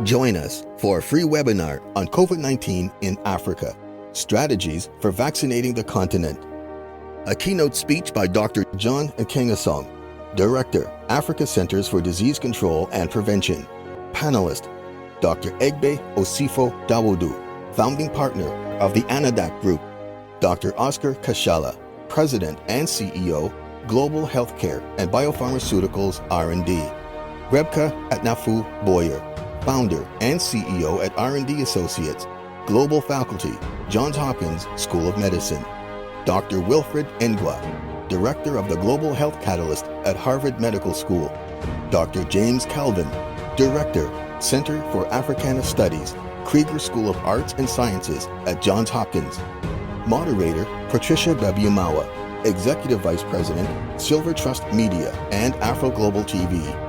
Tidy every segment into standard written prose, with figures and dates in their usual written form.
Join us for a free webinar on COVID-19 in Africa, Strategies for Vaccinating the Continent. A keynote speech by Dr. John Nkengasong, Director, Africa Centers for Disease Control and Prevention. Panelist, Dr. Egbe Osifo Dawodu, Founding Partner of the ANADAC Group. Dr. Oscar Kashala, President and CEO, Global Healthcare and Biopharmaceuticals R&D. Rebecca Atnafu Boyer, Founder and CEO at R&D Associates, Global Faculty, Johns Hopkins School of Medicine. Dr. Wilfred Ngwa, Director of the Global Health Catalyst at Harvard Medical School. Dr. James Calvin, Director, Center for Africana Studies, Krieger School of Arts and Sciences at Johns Hopkins. Moderator, Patricia Babiumawa, Executive Vice President, Silver Trust Media and AfroGlobal TV.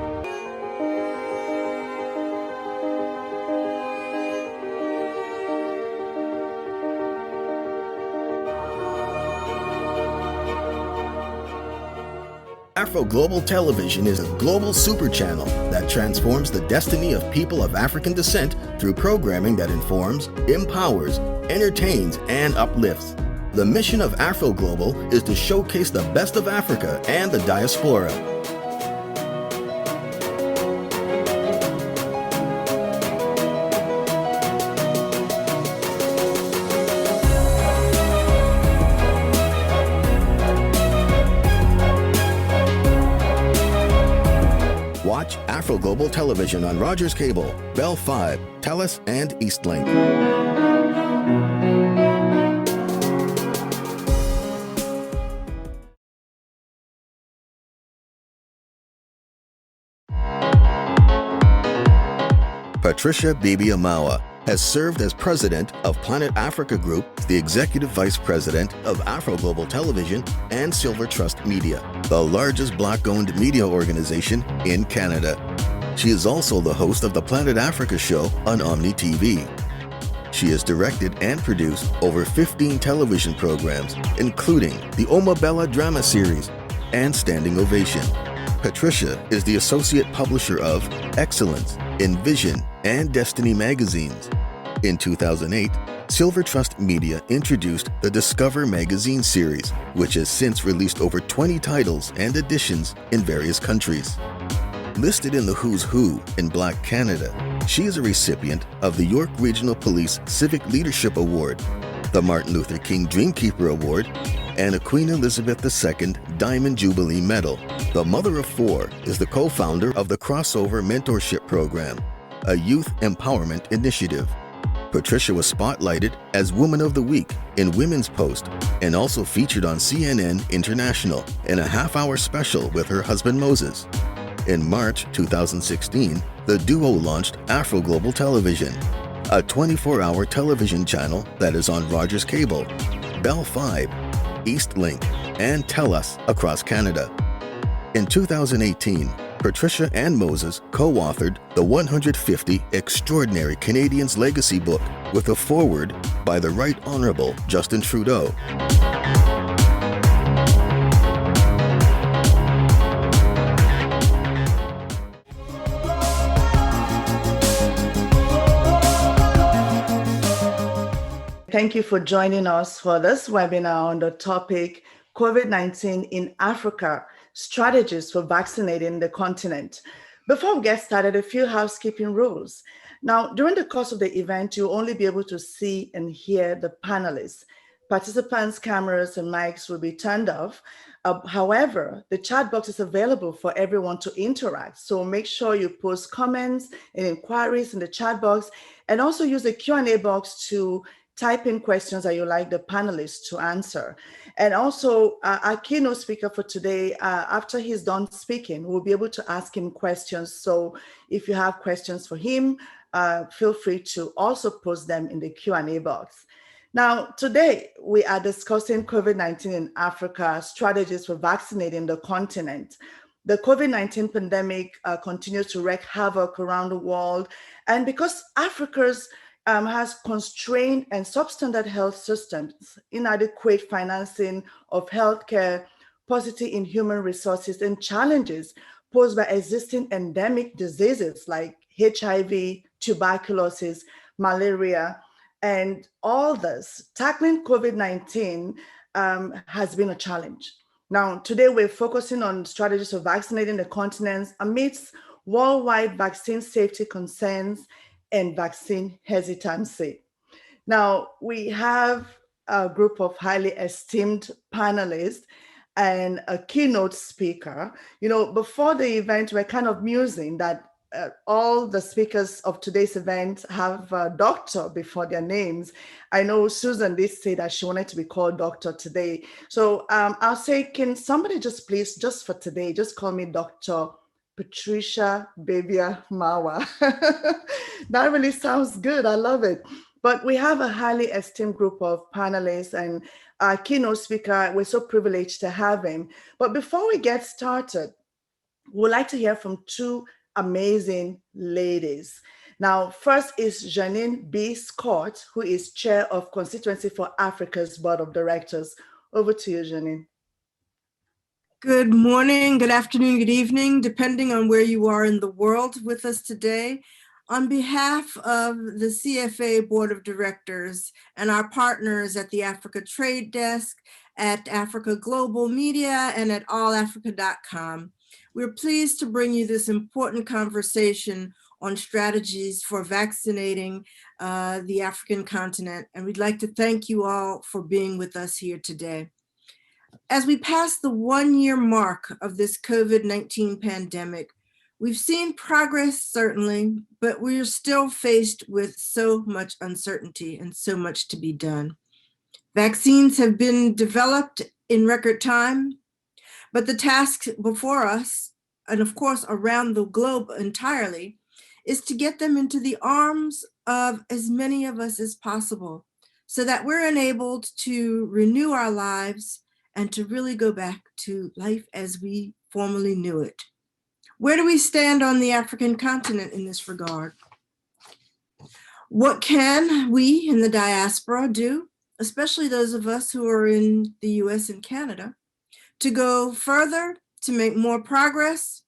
AfroGlobal Television is a global super channel that transforms the destiny of people of African descent through programming that informs, empowers, entertains, and uplifts. The mission of AfroGlobal is to showcase the best of Africa and the diaspora. Watch AfroGlobal Television on Rogers Cable, Bell 5, TELUS, and Eastlink. Patricia Babiumawa has served as President of Planet Africa Group, the Executive Vice President of AfroGlobal Television and Silver Trust Media, the largest Black-owned media organization in Canada. She is also the host of the Planet Africa show on Omni TV. She has directed and produced over 15 television programs, including the Omabella drama series and Standing Ovation. Patricia is the Associate Publisher of Excellence, Envision, and Destiny magazines. In 2008, Silver Trust Media introduced the Discover magazine series, which has since released over 20 titles and editions in various countries. Listed in the Who's Who in Black Canada, she is a recipient of the York Regional Police Civic Leadership Award, the Martin Luther King Dreamkeeper Award, and a Queen Elizabeth II Diamond Jubilee Medal. The mother of four is the co-founder of the Crossover Mentorship Program, a youth empowerment initiative. Patricia was spotlighted as Woman of the Week in Women's Post and also featured on CNN International in a half-hour special with her husband Moses. In March 2016, the duo launched AfroGlobal Television, a 24-hour television channel that is on Rogers Cable, Bell 5, Eastlink, and TELUS across Canada. In 2018, Patricia and Moses co-authored the 150 Extraordinary Canadians Legacy book with a foreword by the Right Honourable Justin Trudeau. Thank you for joining us for this webinar on the topic COVID-19 in Africa, Strategies for Vaccinating the Continent. Before we get started, a few housekeeping rules. Now, during the course of the event, you'll only be able to see and hear the panelists. Participants' cameras and mics will be turned off. However, the chat box is available for everyone to interact. So make sure you post comments and inquiries in the chat box, and also use the Q&A box to type in questions that you'd like the panelists to answer. And also, our keynote speaker for today, after he's done speaking, we'll be able to ask him questions. So if you have questions for him, feel free to also post them in the Q&A box. Now, today, we are discussing COVID-19 in Africa, strategies for vaccinating the continent. The COVID-19 pandemic continues to wreak havoc around the world. And because Africa's has constrained and substandard health systems, inadequate financing of healthcare, paucity in human resources, and challenges posed by existing endemic diseases like HIV, tuberculosis, malaria, and all this. Tackling COVID-19 has been a challenge. Now, today we're focusing on strategies for vaccinating the continent amidst worldwide vaccine safety concerns and vaccine hesitancy. Now, we have a group of highly esteemed panelists and a keynote speaker. You know, before the event, we're kind of musing that all the speakers of today's event have a doctor before their names. I know Susan did say that she wanted to be called doctor today. So I'll say, can somebody just please, just for today, just call me Dr. Patricia Bebia Mawa. That really sounds good. I love it. But we have a highly esteemed group of panelists and our keynote speaker. We're so privileged to have him. But before we get started, we'd like to hear from two amazing ladies. Now, first is Janine B. Scott, who is chair of Constituency for Africa's Board of Directors. Over to you, Janine. Good morning, good afternoon, good evening, depending on where you are in the world with us today. On behalf of the CFA Board of Directors and our partners at the Africa Trade Desk, at Africa Global Media, and at allAfrica.com, we're pleased to bring you this important conversation on strategies for vaccinating the African continent. And we'd like to thank you all for being with us here today. As we pass the 1-year mark of this COVID-19 pandemic, we've seen progress, certainly, but we're still faced with so much uncertainty and so much to be done. Vaccines have been developed in record time, but the task before us, and of course around the globe entirely, is to get them into the arms of as many of us as possible so that we're enabled to renew our lives and to really go back to life as we formerly knew it. Where do we stand on the African continent in this regard? What can we in the diaspora do, especially those of us who are in the US and Canada, to go further, to make more progress,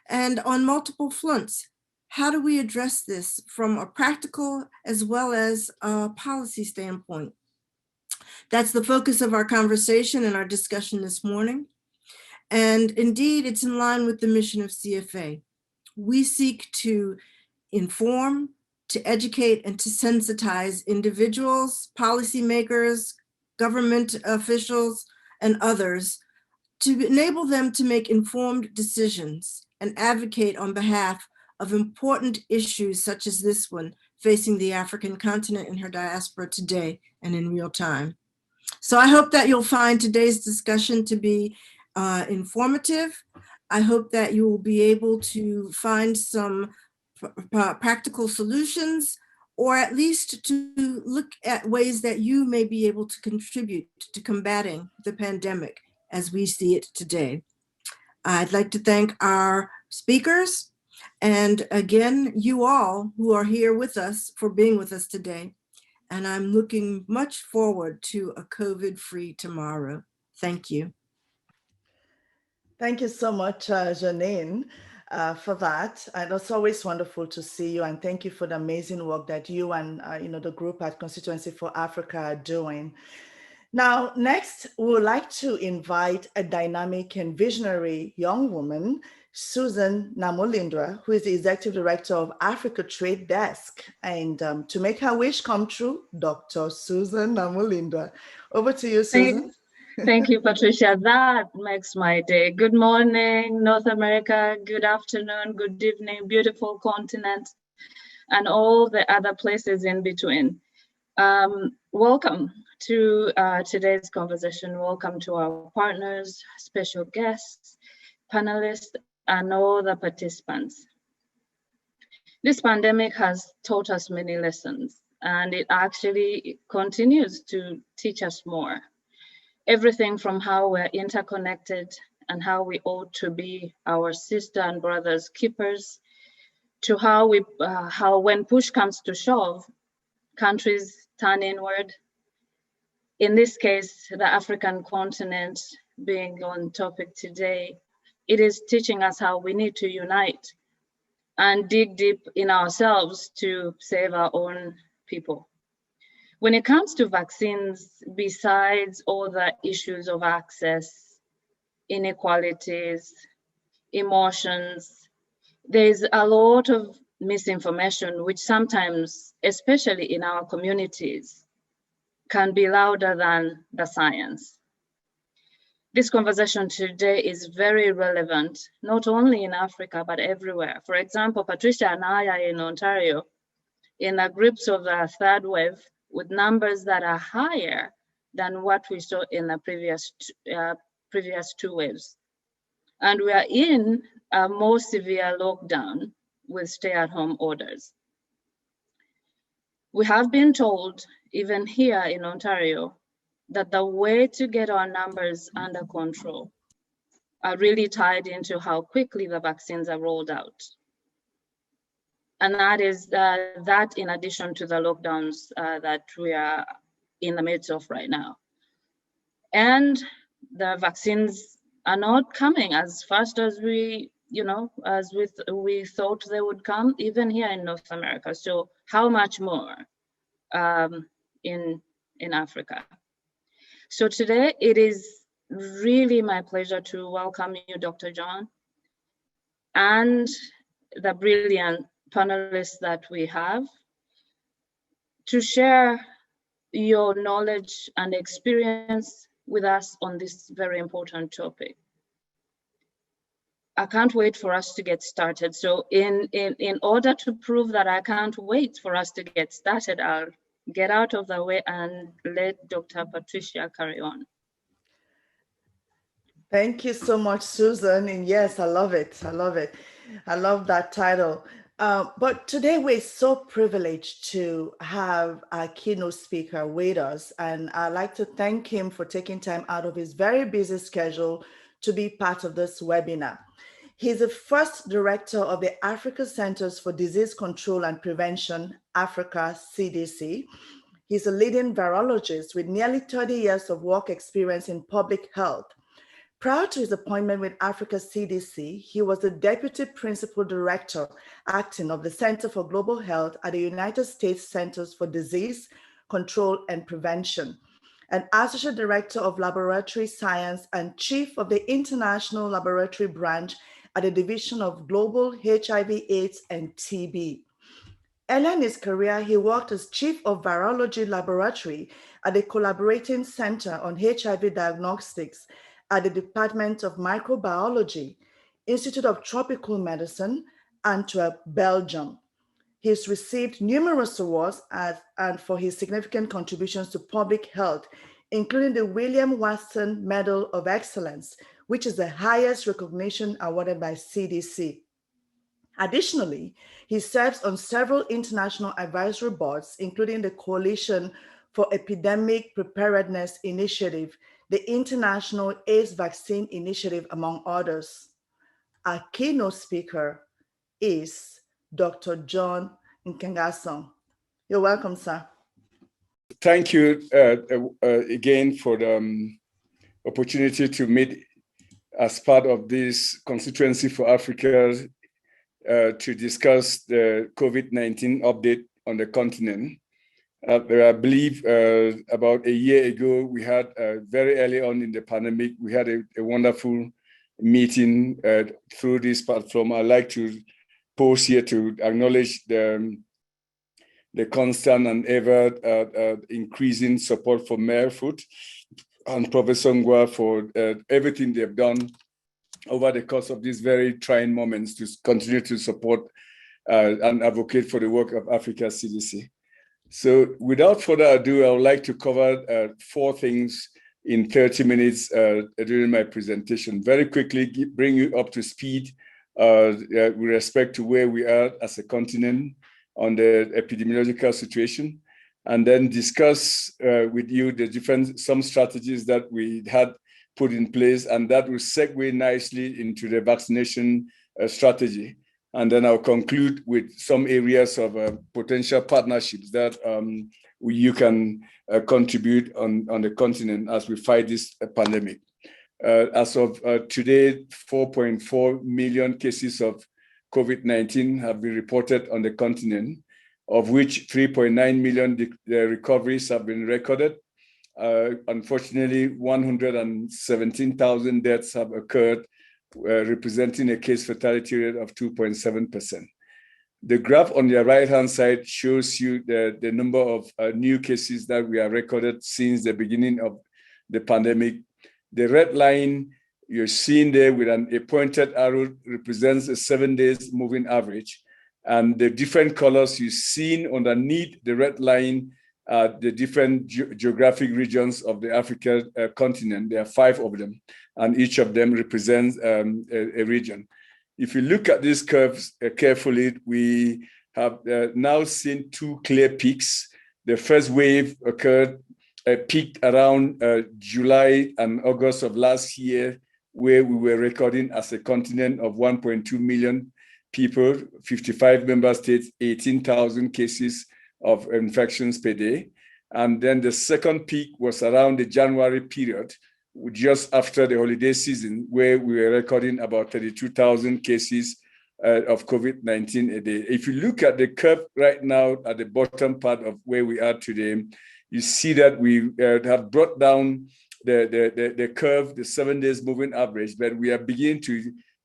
and on multiple fronts? How do we address this from a practical as well as a policy standpoint? That's the focus of our conversation and our discussion this morning. And indeed, it's in line with the mission of CFA. We seek to inform, to educate, and to sensitize individuals, policymakers, government officials, and others to enable them to make informed decisions and advocate on behalf of important issues such as this one facing the African continent and her diaspora today and in real time. So I hope that you'll find today's discussion to be informative. I hope that you will be able to find some practical solutions, or at least to look at ways that you may be able to contribute to combating the pandemic as we see it today. I'd like to thank our speakers, and again, you all who are here with us for being with us today. And I'm looking much forward to a COVID-free tomorrow. Thank you. Thank you so much, Janine, for that. And it's always wonderful to see you. And thank you for the amazing work that you and the group at Constituency for Africa are doing. Now, next, we would like to invite a dynamic and visionary young woman, Susan Namulindwa, who is the Executive Director of Africa Trade Desk. And to make her wish come true, Dr. Susan Namulindwa. Over to you, Susan. Thank you, Patricia. That makes my day. Good morning, North America. Good afternoon, good evening, beautiful continent, and all the other places in between. Welcome to today's conversation. Welcome to our partners, special guests, panelists, and all the participants. This pandemic has taught us many lessons, and it actually continues to teach us more. Everything from how we're interconnected and how we ought to be our sister and brothers keepers, to how when push comes to shove, countries turn inward. In this case, the African continent being on topic today, it is teaching us how we need to unite and dig deep in ourselves to save our own people. When it comes to vaccines, besides all the issues of access, inequalities, emotions, there's a lot of misinformation, which sometimes, especially in our communities, can be louder than the science. This conversation today is very relevant, not only in Africa, but everywhere. For example, Patricia and I are in Ontario in the grips of the third wave with numbers that are higher than what we saw in the previous two waves. And we are in a more severe lockdown with stay-at-home orders. We have been told, even here in Ontario, that the way to get our numbers under control are really tied into how quickly the vaccines are rolled out. And that is that in addition to the lockdowns that we are in the midst of right now. And the vaccines are not coming as fast as we thought they would come, even here in North America. So how much more in Africa? So today it is really my pleasure to welcome you, Dr. John, and the brilliant panelists that we have to share your knowledge and experience with us on this very important topic. I can't wait for us to get started. So in order to prove that I can't wait for us to get started, I'll get out of the way and let Dr. Patricia carry on. Thank you so much, Susan. And yes, I love it. I love it. I love that title. But today we're so privileged to have our keynote speaker with us. And I'd like to thank him for taking time out of his very busy schedule to be part of this webinar. He's the first director of the Africa Centers for Disease Control and Prevention, Africa CDC. He's a leading virologist with nearly 30 years of work experience in public health. Prior to his appointment with Africa CDC, he was the Deputy Principal Director acting of the Center for Global Health at the United States Centers for Disease Control and Prevention, and Associate Director of Laboratory Science and Chief of the International Laboratory Branch at the Division of Global HIV/AIDS and TB. Early in his career, he worked as Chief of Virology Laboratory at the Collaborating Center on HIV Diagnostics at the Department of Microbiology, Institute of Tropical Medicine, Antwerp, Belgium. He's received numerous awards and for his significant contributions to public health, including the William Watson Medal of Excellence, which is the highest recognition awarded by CDC. Additionally, he serves on several international advisory boards, including the Coalition for Epidemic Preparedness Initiative, the International AIDS Vaccine Initiative, among others. Our keynote speaker is Dr. John Nkengasong. You're welcome, sir. Thank you again for the opportunity to meet as part of this Constituency for Africa to discuss the COVID-19 update on the continent. I believe about a year ago, we had very early on in the pandemic, we had a wonderful meeting through this platform. I'd like to pause here to acknowledge the constant and ever increasing support for Mayor Foot and Professor Ngwa for everything they've done over the course of these very trying moments to continue to support and advocate for the work of Africa CDC. So without further ado, I would like to cover 4 things in 30 minutes during my presentation. Very quickly, bring you up to speed with respect to where we are as a continent on the epidemiological situation, and then discuss with you some strategies that we had put in place, and that will segue nicely into the vaccination strategy. And then I'll conclude with some areas of potential partnerships that you can contribute on the continent as we fight this pandemic. As of today, 4.4 million cases of COVID-19 have been reported on the continent, of which 3.9 million recoveries have been recorded. Unfortunately, 117,000 deaths have occurred, representing a case fatality rate of 2.7%. The graph on your right-hand side shows you the number of new cases that we have recorded since the beginning of the pandemic. The red line you're seeing there with a pointed arrow represents a 7 days moving average. And the different colors you've seen underneath the red line are the different geographic regions of the Africa continent. There are 5 of them, and each of them represents a region. If you look at these curves carefully, we have now seen 2 clear peaks. The first wave occurred, peaked around July and August of last year, where we were recording as a continent of 1.2 million people, 55 member states, 18,000 cases of infections per day. And then the second peak was around the January period, just after the holiday season, where we were recording about 32,000 cases of COVID-19 a day. If you look at the curve right now at the bottom part of where we are today, you see that we have brought down the curve, the 7 days moving average, but we are beginning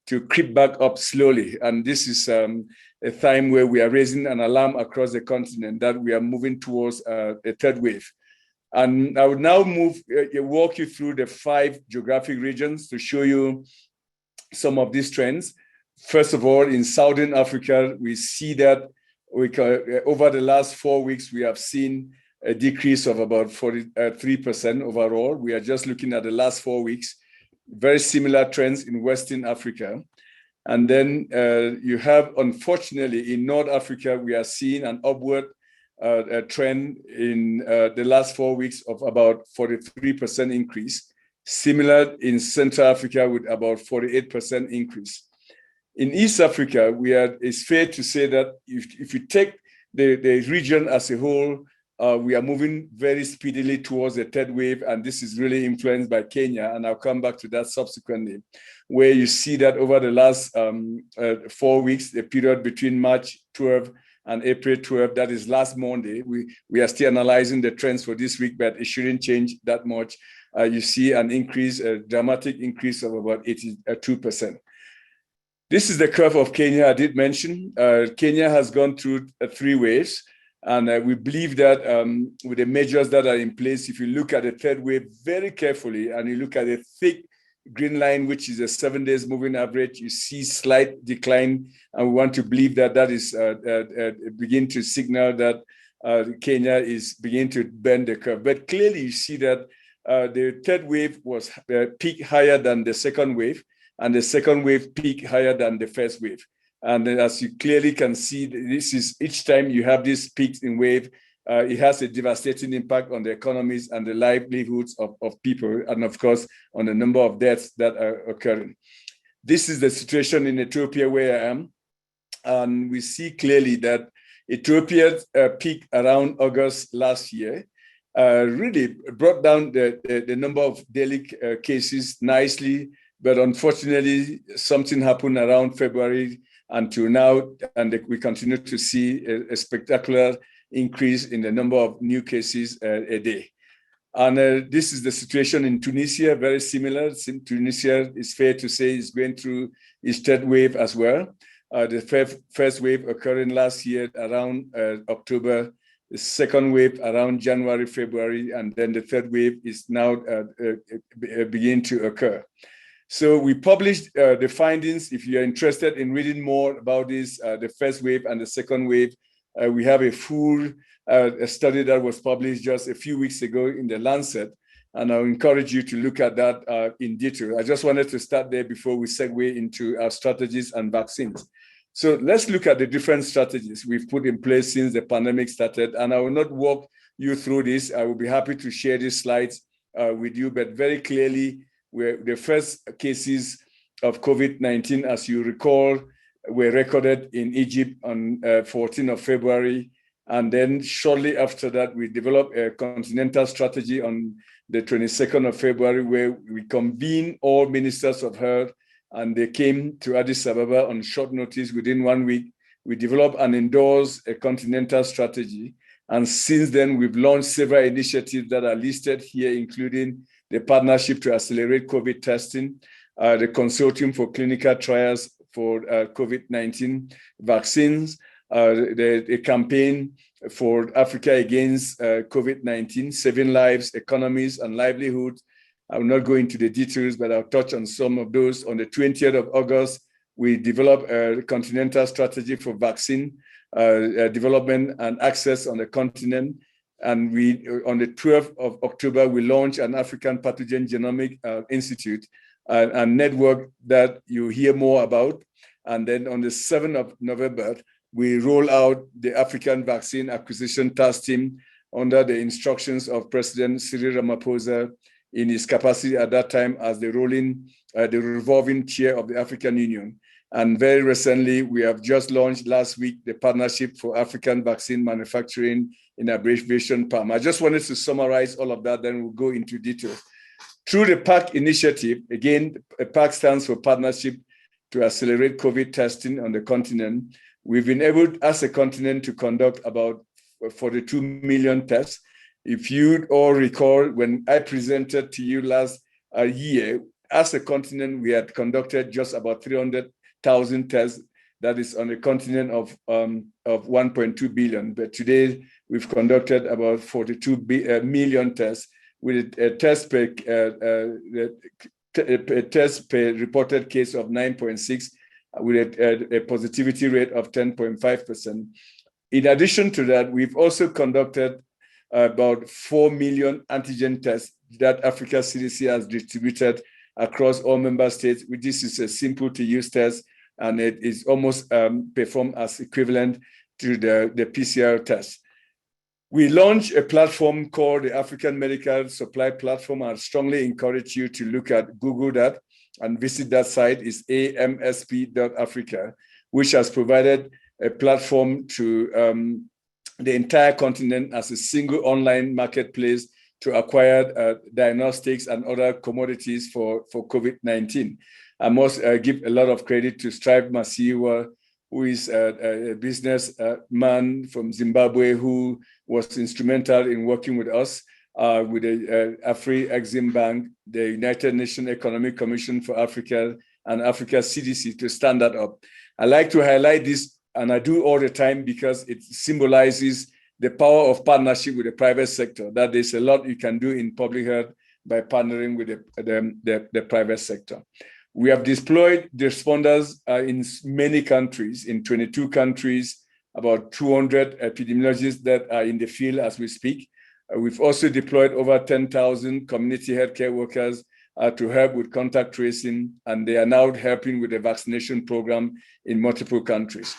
to creep back up slowly. And this is a time where we are raising an alarm across the continent that we are moving towards a third wave. And I will now walk you through the 5 geographic regions to show you some of these trends. First of all, in Southern Africa, we see that over the last 4 weeks, we have seen a decrease of about 43% overall. We are just looking at the last 4 weeks. Very similar trends in Western Africa. And then you have, unfortunately, in North Africa, we are seeing an upward trend in the last 4 weeks of about 43% increase. Similar in Central Africa with about 48% increase. In East Africa, it's fair to say that if you take the region as a whole, we are moving very speedily towards the third wave, and this is really influenced by Kenya, and I'll come back to that subsequently, where you see that over the last 4 weeks, the period between March 12 and April 12, that is last Monday, we are still analyzing the trends for this week, but it shouldn't change that much. You see an increase, a dramatic increase of about 82%. This is the curve of Kenya I did mention. Kenya has gone through 3 waves. And we believe that with the measures that are in place, if you look at the third wave very carefully and you look at the thick green line, which is a 7 days moving average, you see slight decline. And we want to believe that that is begin to signal that Kenya is beginning to bend the curve. But clearly you see that the third wave was peak higher than the second wave, and the second wave peak higher than the first wave. And as you clearly can see, this is each time you have these peaks in wave, it has a devastating impact on the economies and the livelihoods of people, and of course, on the number of deaths that are occurring. This is the situation in Ethiopia where I am. And we see clearly that Ethiopia peaked around August last year, really brought down the number of daily cases nicely, but unfortunately, something happened around February until now, and we continue to see a spectacular increase in the number of new cases a day. And this is the situation in Tunisia, very similar. Tunisia, is fair to say, is going through its third wave as well. The first wave occurring last year around October, the second wave around January, February, and then the third wave is now beginning to occur. So we published the findings. If you're interested in reading more about this, the first wave and the second wave, we have a full study that was published just a few weeks ago in the Lancet, and I'll encourage you to look at that in detail. I just wanted to start there before we segue into our strategies and vaccines. So let's look at the different strategies we've put in place since the pandemic started, and I will not walk you through this. I will be happy to share these slides with you, but very clearly, where the first cases of COVID-19, as you recall, were recorded in Egypt on 14th of February. And then shortly after that, we developed a continental strategy on the 22nd of February, where we convened all ministers of health and they came to Addis Ababa on short notice. Within 1 week, we developed and endorsed a continental strategy. And since then, we've launched several initiatives that are listed here, including the Partnership to Accelerate COVID Testing, the Consortium for Clinical Trials for COVID-19 Vaccines, the campaign for Africa Against COVID-19, Saving Lives, Economies, and Livelihoods. I will not go into the details, but I'll touch on some of those. On the 20th of August, we developed a continental strategy for vaccine development and access on the continent. And on the 12th of October, we launched an African Pathogen Genomic Institute, a network that you hear more about. And then on the 7th of November, we roll out the African Vaccine Acquisition Task Team under the instructions of President Cyril Ramaphosa in his capacity at that time as the revolving chair of the African Union. And very recently, we have just launched last week the Partnership for African Vaccine Manufacturing, in abbreviation PAM. I just wanted to summarize all of that, then we'll go into details. Through the PAC initiative, again, PAC stands for Partnership to Accelerate COVID Testing on the continent. We've been able, as a continent, to conduct about 42 million tests. If you all recall, when I presented to you last year, as a continent, we had conducted just about 300,000 tests. That is on a continent of 1.2 billion. But today, we've conducted about 42 million tests with a test per reported case of 9.6, with a positivity rate of 10.5%. In addition to that, we've also conducted about 4 million antigen tests that Africa CDC has distributed across all member states. This is a simple to use test, and it is almost performed as equivalent to the PCR test. We launched a platform called the African Medical Supply Platform. I strongly encourage you to Google that and visit that site. It's amsp.africa, which has provided a platform to the entire continent as a single online marketplace to acquire diagnostics and other commodities for COVID-19. I must give a lot of credit to Strive Masiwa, who is a businessman from Zimbabwe who was instrumental in working with us, with the Afri-Exim Bank, the United Nations Economic Commission for Africa, and Africa CDC to stand that up. I like to highlight this, and I do all the time, because it symbolizes the power of partnership with the private sector, that there's a lot you can do in public health by partnering with the private sector. We have deployed the responders in many countries, in 22 countries, about 200 epidemiologists that are in the field as we speak. We've also deployed over 10,000 community healthcare workers to help with contact tracing, and they are now helping with the vaccination program in multiple countries.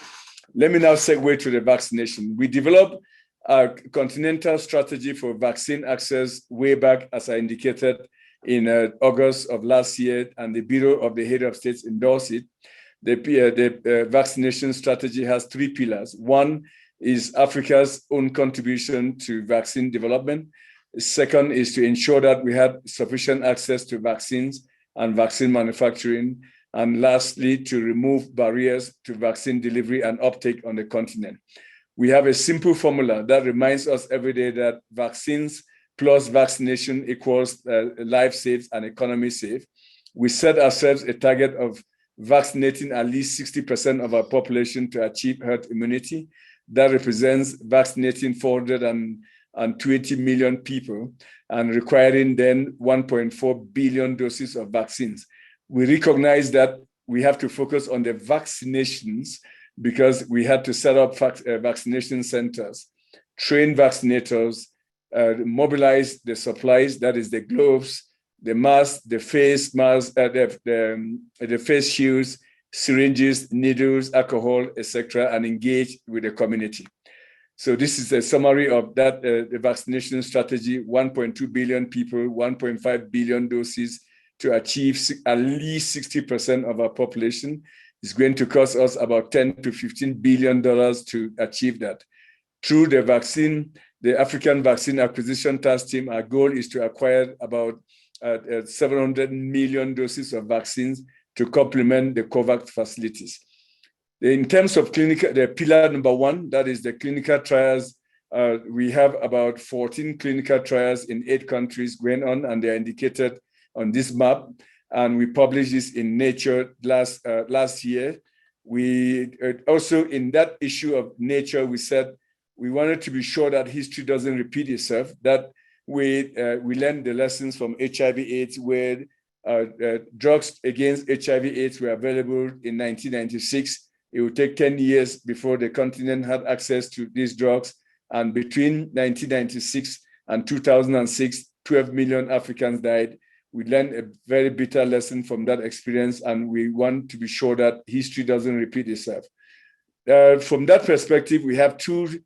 Let me now segue to the vaccination. We developed a continental strategy for vaccine access way back, as I indicated, in August of last year, and the Bureau of the Head of States endorsed it. The vaccination strategy has 3 pillars. One is Africa's own contribution to vaccine development. Second is to ensure that we have sufficient access to vaccines and vaccine manufacturing. And lastly, to remove barriers to vaccine delivery and uptake on the continent. We have a simple formula that reminds us every day that vaccines plus vaccination equals life saves and economy save. We set ourselves a target of vaccinating at least 60% of our population to achieve herd immunity. That represents vaccinating 420 million people and requiring then 1.4 billion doses of vaccines. We recognize that we have to focus on the vaccinations because we had to set up vaccination centers, train vaccinators, mobilize the supplies, that is the gloves, the mask, the face mask, the face shields, syringes, needles, alcohol, etc., and engage with the community. So this is a summary of that, the vaccination strategy: 1.2 billion people, 1.5 billion doses to achieve at least 60% of our population. It's going to cost us about $10 to $15 billion to achieve that. Through the vaccine, the African Vaccine Acquisition Task Team, our goal is to acquire about 700 million doses of vaccines to complement the COVAX facilities. In terms of clinical, the pillar number 1, that is the clinical trials, we have about 14 clinical trials in 8 countries going on, and they're indicated on this map. And we published this in Nature last year. We also, in that issue of Nature, we said we wanted to be sure that history doesn't repeat itself, that we learned the lessons from HIV/AIDS, where drugs against HIV/AIDS were available in 1996. It would take 10 years before the continent had access to these drugs. And between 1996 and 2006, 12 million Africans died. We learned a very bitter lesson from that experience, and we want to be sure that history doesn't repeat itself. From that perspective, we have 2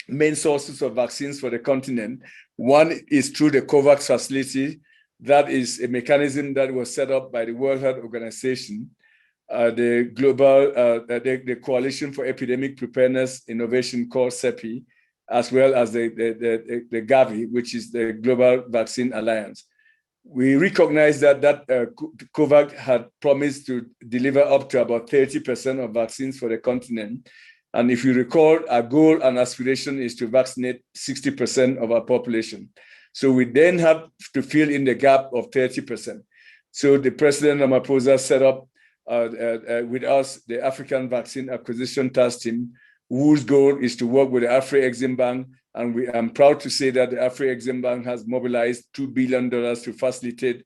main sources of vaccines for the continent. One is through the COVAX facility. That is a mechanism that was set up by the World Health Organization, the Coalition for Epidemic Preparedness Innovation called CEPI, as well as the Gavi, which is the Global Vaccine Alliance. We recognize that COVAX had promised to deliver up to about 30% of vaccines for the continent. And if you recall, our goal and aspiration is to vaccinate 60% of our population. So we then have to fill in the gap of 30%. So the President Ramaphosa set up with us the African Vaccine Acquisition Task Team, whose goal is to work with the Afro-Exim Bank. And I'm proud to say that the Afro-Exim Bank has mobilized $2 billion to facilitate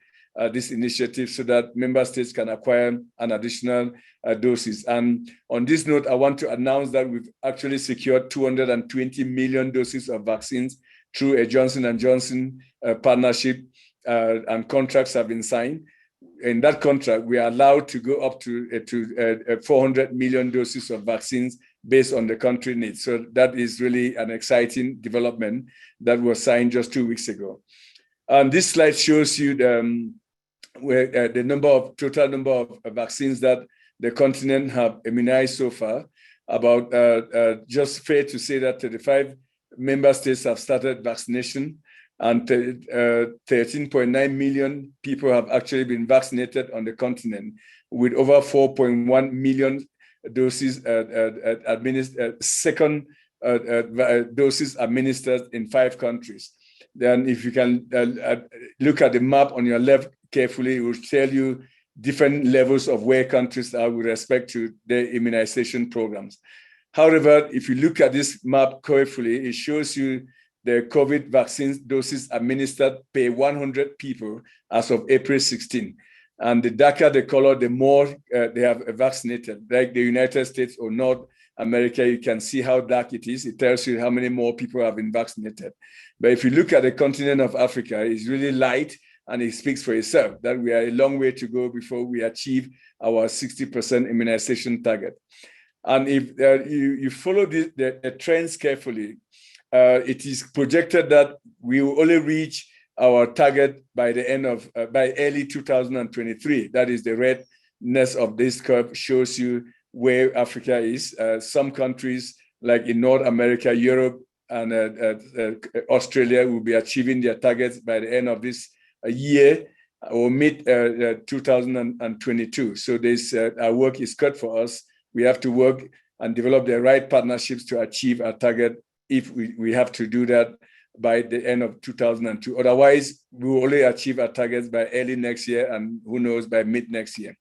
this initiative so that member states can acquire an additional doses. And on this note, I want to announce that we've actually secured 220 million doses of vaccines through a Johnson & Johnson partnership, and contracts have been signed. In that contract, we are allowed to go up to 400 million doses of vaccines based on the country needs. So that is really an exciting development that was signed just 2 weeks ago. And this slide shows you the total number of vaccines that the continent have immunized so far. About just fair to say that 35 member states have started vaccination, and 13.9 million people have actually been vaccinated on the continent, with over 4.1 million doses administered, doses administered in 5 countries. Then if you can look at the map on your left carefully, it will tell you different levels of where countries are with respect to their immunization programs. However, if you look at this map carefully, it shows you the COVID vaccine doses administered per 100 people as of April 16. And the darker the color, the more they have vaccinated. Like the United States or North America, you can see how dark it is. It tells you how many more people have been vaccinated. But if you look at the continent of Africa, it's really light, and it speaks for itself that we are a long way to go before we achieve our 60% immunization target. And if you follow the trends carefully, it is projected that we will only reach our target by the end of by early 2023. That is the redness of this curve shows you where Africa is. Some countries like in North America, Europe, and Australia will be achieving their targets by the end of this year or mid 2022. So this our work is cut for us. We have to work and develop the right partnerships to achieve our target if we have to do that by the end of 2002. Otherwise, we will only achieve our targets by early next year, and who knows, by mid next year.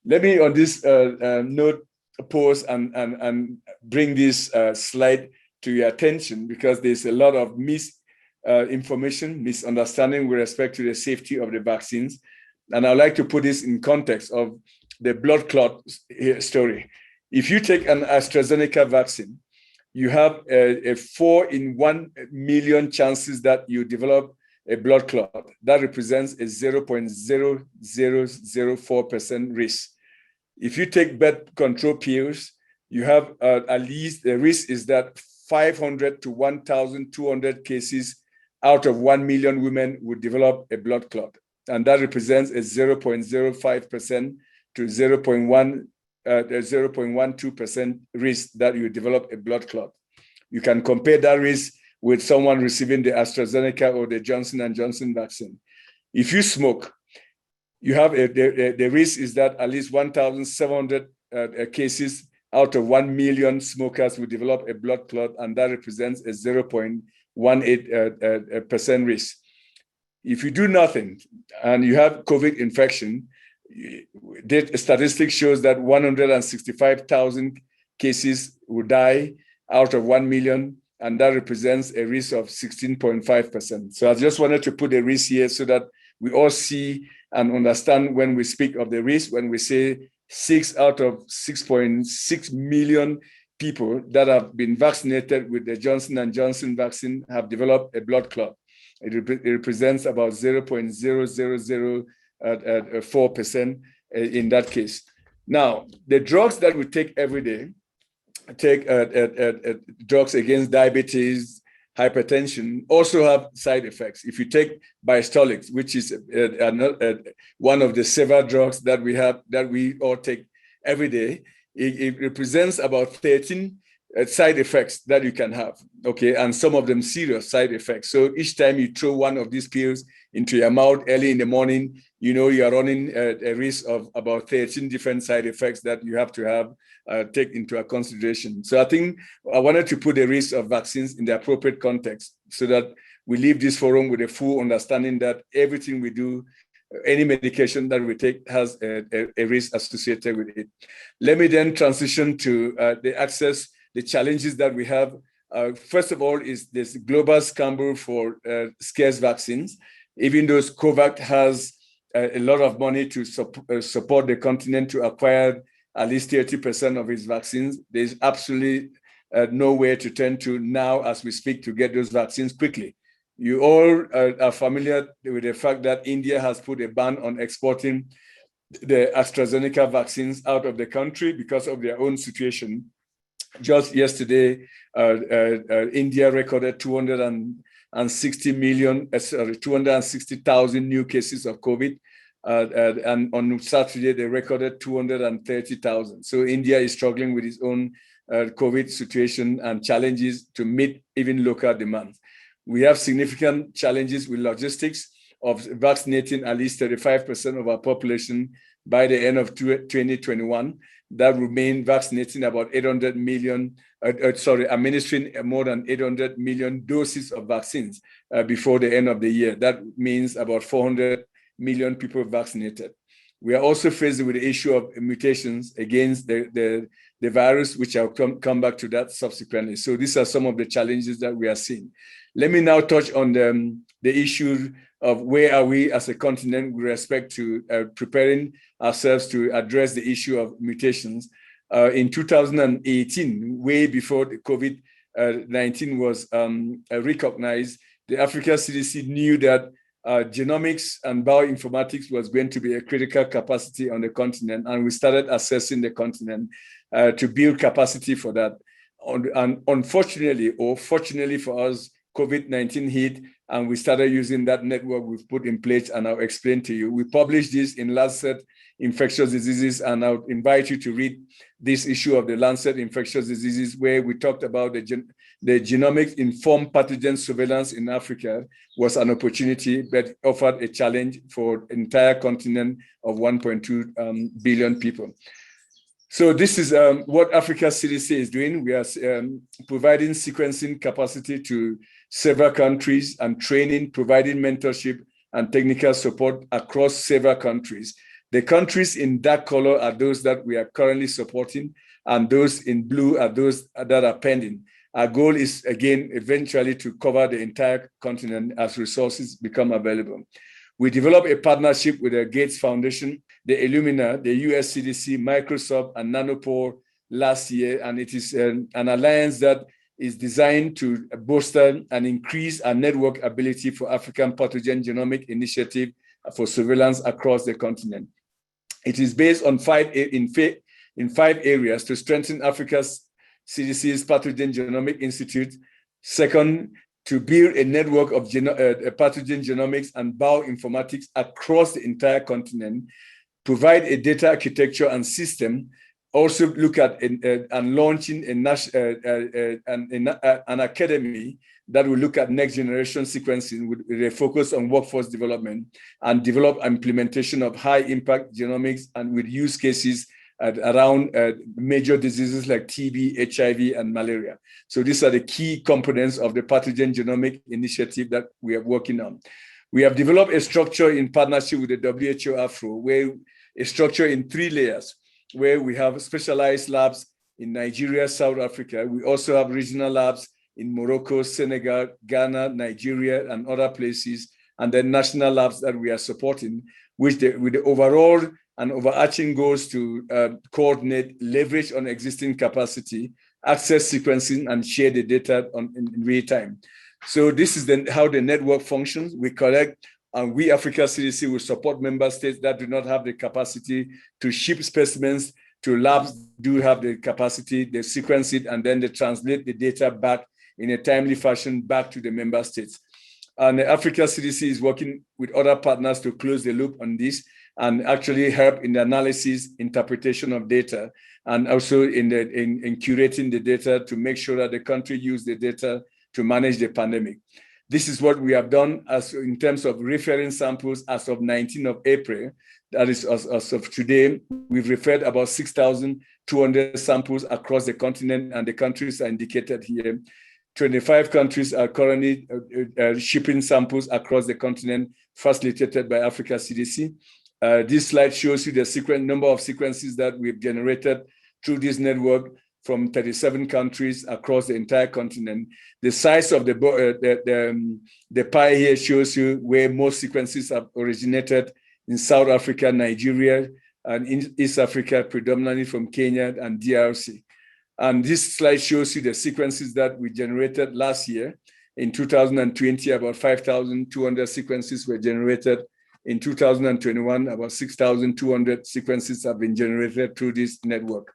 Let me on this note pause and bring this slide to your attention, because there's a lot of misinformation, misunderstanding with respect to the safety of the vaccines. And I'd like to put this in context of the blood clot story. If you take an AstraZeneca vaccine, you have a 4 in 1 million chances that you develop a blood clot. That represents a 0.0004% risk. If you take birth control pills, you have at least, the risk is that 500 to 1,200 cases out of 1 million women would develop a blood clot. And that represents a 0.05% to 0.12% risk that you develop a blood clot. You can compare that risk with someone receiving the AstraZeneca or the Johnson & Johnson vaccine. If you smoke, you have the risk is that at least 1,700 cases out of 1 million smokers will develop a blood clot, and that represents a 0.18% risk. If you do nothing and you have COVID infection, statistics shows that 165,000 cases will die out of 1 million, and that represents a risk of 16.5%. So I just wanted to put the risk here so that we all see and understand when we speak of the risk, when we say 6 out of 6.6 million people that have been vaccinated with the Johnson & Johnson vaccine have developed a blood clot. It represents about 0.0004% in that case. Now, the drugs that we take every day, drugs against diabetes, hypertension, also have side effects. If you take biostolics, which is one of the several drugs that we have, that we all take every day, it represents about 13 side effects that you can have, okay? And some of them serious side effects. So each time you throw one of these pills into your mouth early in the morning, you know you are running a risk of about 13 different side effects that you have to have take into consideration. So I think I wanted to put the risk of vaccines in the appropriate context so that we leave this forum with a full understanding that everything we do, any medication that we take has a risk associated with it. Let me then transition to the access, the challenges that we have. First of all is this global scramble for scarce vaccines. Even though COVAX has a lot of money to support the continent to acquire at least 30% of its vaccines, there's absolutely nowhere to turn to now as we speak to get those vaccines quickly. You all are familiar with the fact that India has put a ban on exporting the AstraZeneca vaccines out of the country because of their own situation. Just yesterday, India recorded 260,000 new cases of COVID. And on Saturday, they recorded 230,000. So India is struggling with its own COVID situation and challenges to meet even local demands. We have significant challenges with logistics of vaccinating at least 35% of our population by the end of 2021. That remain vaccinating about 800 million, administering more than 800 million doses of vaccines before the end of the year. That means about 400 million people vaccinated. We are also faced with the issue of mutations against the virus, which I'll come back to that subsequently. So these are some of the challenges that we are seeing. Let me now touch on the issue of where are we as a continent with respect to preparing ourselves to address the issue of mutations. In 2018, way before the COVID-19 was recognized, the Africa CDC knew that genomics and bioinformatics was going to be a critical capacity on the continent, and we started assessing the continent to build capacity for that. And unfortunately, or fortunately for us, COVID-19 hit, and we started using that network we've put in place, and I'll explain to you. We published this in Lancet Infectious Diseases, and I'll invite you to read this issue of the Lancet Infectious Diseases, where we talked about the genomics-informed pathogen surveillance in Africa was an opportunity, but offered a challenge for an entire continent of 1.2 billion people. So this is what Africa CDC is doing. We are providing sequencing capacity to several countries and training, providing mentorship and technical support across several countries. The countries in dark color are those that we are currently supporting, and those in blue are those that are pending. Our goal is, again, eventually to cover the entire continent as resources become available. We developed a partnership with the Gates Foundation, the Illumina, the US CDC, Microsoft, and Nanopore last year, and it is an alliance that is designed to bolster and increase our network ability for African Pathogen Genomic Initiative for surveillance across the continent. It is based on five areas to strengthen Africa's CDC's Pathogen Genomic Institute. Second, to build a network of pathogen genomics and bioinformatics across the entire continent, provide a data architecture and system also look at and launching an academy that will look at next generation sequencing with a focus on workforce development and develop implementation of high impact genomics and with use cases around major diseases like TB, HIV, and malaria. So these are the key components of the pathogen genomic initiative that we are working on. We have developed a structure in partnership with the WHO Afro, where a structure in 3 layers, where we have specialized labs in Nigeria, South Africa. We also have regional labs in Morocco, Senegal, Ghana, Nigeria, and other places, and then national labs that we are supporting, with the overall and overarching goals to coordinate, leverage on existing capacity, access sequencing, and share the data in real time. So this is how the network functions. We collect, and we, Africa CDC, will support member states that do not have the capacity to ship specimens to labs do have the capacity, they sequence it, and then they translate the data back in a timely fashion back to the member states. And the Africa CDC is working with other partners to close the loop on this and actually help in the analysis, interpretation of data, and also in curating the data to make sure that the country use the data to manage the pandemic. This is what we have done as in terms of referring samples as of 19th of April. That is as of today, we've referred about 6,200 samples across the continent, and the countries are indicated here. 25 countries are currently shipping samples across the continent, facilitated by Africa CDC. This slide shows you the number of sequences that we've generated through this network from 37 countries across the entire continent. The size of the pie here shows you where most sequences have originated in South Africa, Nigeria, and in East Africa, predominantly from Kenya and DRC. And this slide shows you the sequences that we generated last year. In 2020, about 5,200 sequences were generated. In 2021, about 6,200 sequences have been generated through this network.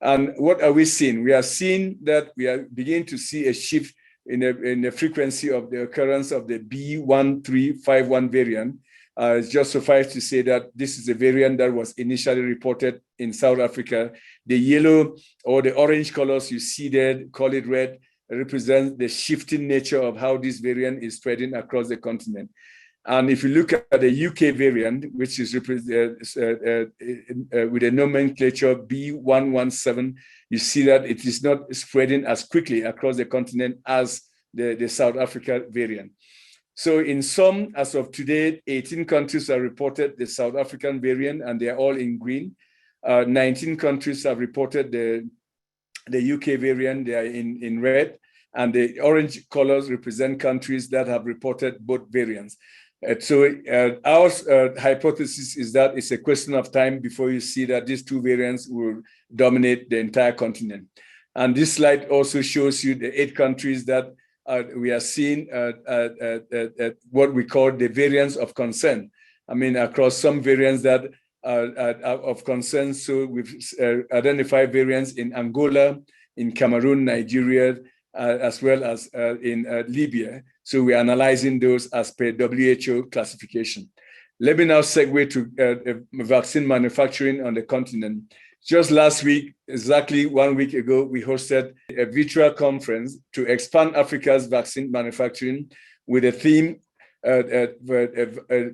And what are we seeing? We are seeing that we are beginning to see a shift in the frequency of the occurrence of the B1351 variant. It's just suffice to say that this is a variant that was initially reported in South Africa. The yellow or the orange colors you see there, call it red, represent the shifting nature of how this variant is spreading across the continent. And if you look at the UK variant, which is with a nomenclature B117, you see that it is not spreading as quickly across the continent as the South Africa variant. So in sum, as of today, 18 countries have reported the South African variant, and they are all in green. 19 countries have reported the UK variant, they are in red, and the orange colors represent countries that have reported both variants. Our hypothesis is that it's a question of time before you see that these 2 variants will dominate the entire continent. And this slide also shows you the 8 countries that we are seeing what we call the variants of concern. I mean, across some variants that are of concern. So we've identified variants in Angola, in Cameroon, Nigeria, as well as in Libya. So we're analyzing those as per WHO classification. Let me now segue to vaccine manufacturing on the continent. Just last week, exactly 1 week ago, we hosted a virtual conference to expand Africa's vaccine manufacturing with a theme,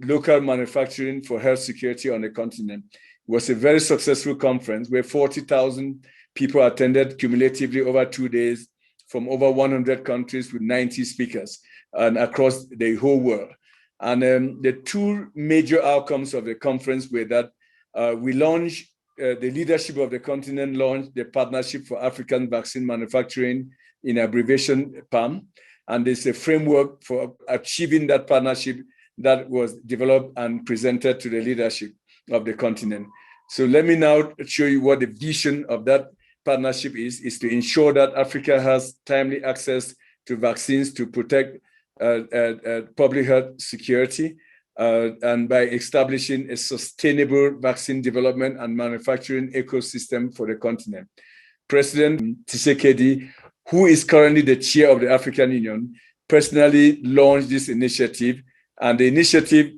local manufacturing for health security on the continent. It was a very successful conference where 40,000 people attended cumulatively over 2 days from over 100 countries with 90 speakers and across the whole world. And the 2 major outcomes of the conference were that we launched, the leadership of the continent launched the Partnership for African Vaccine Manufacturing, in abbreviation PAM. And there's a framework for achieving that partnership that was developed and presented to the leadership of the continent. So let me now show you what the vision of that partnership is to ensure that Africa has timely access to vaccines to protect public health security, and by establishing a sustainable vaccine development and manufacturing ecosystem for the continent. President Tshisekedi, who is currently the chair of the African Union, personally launched this initiative, and the initiative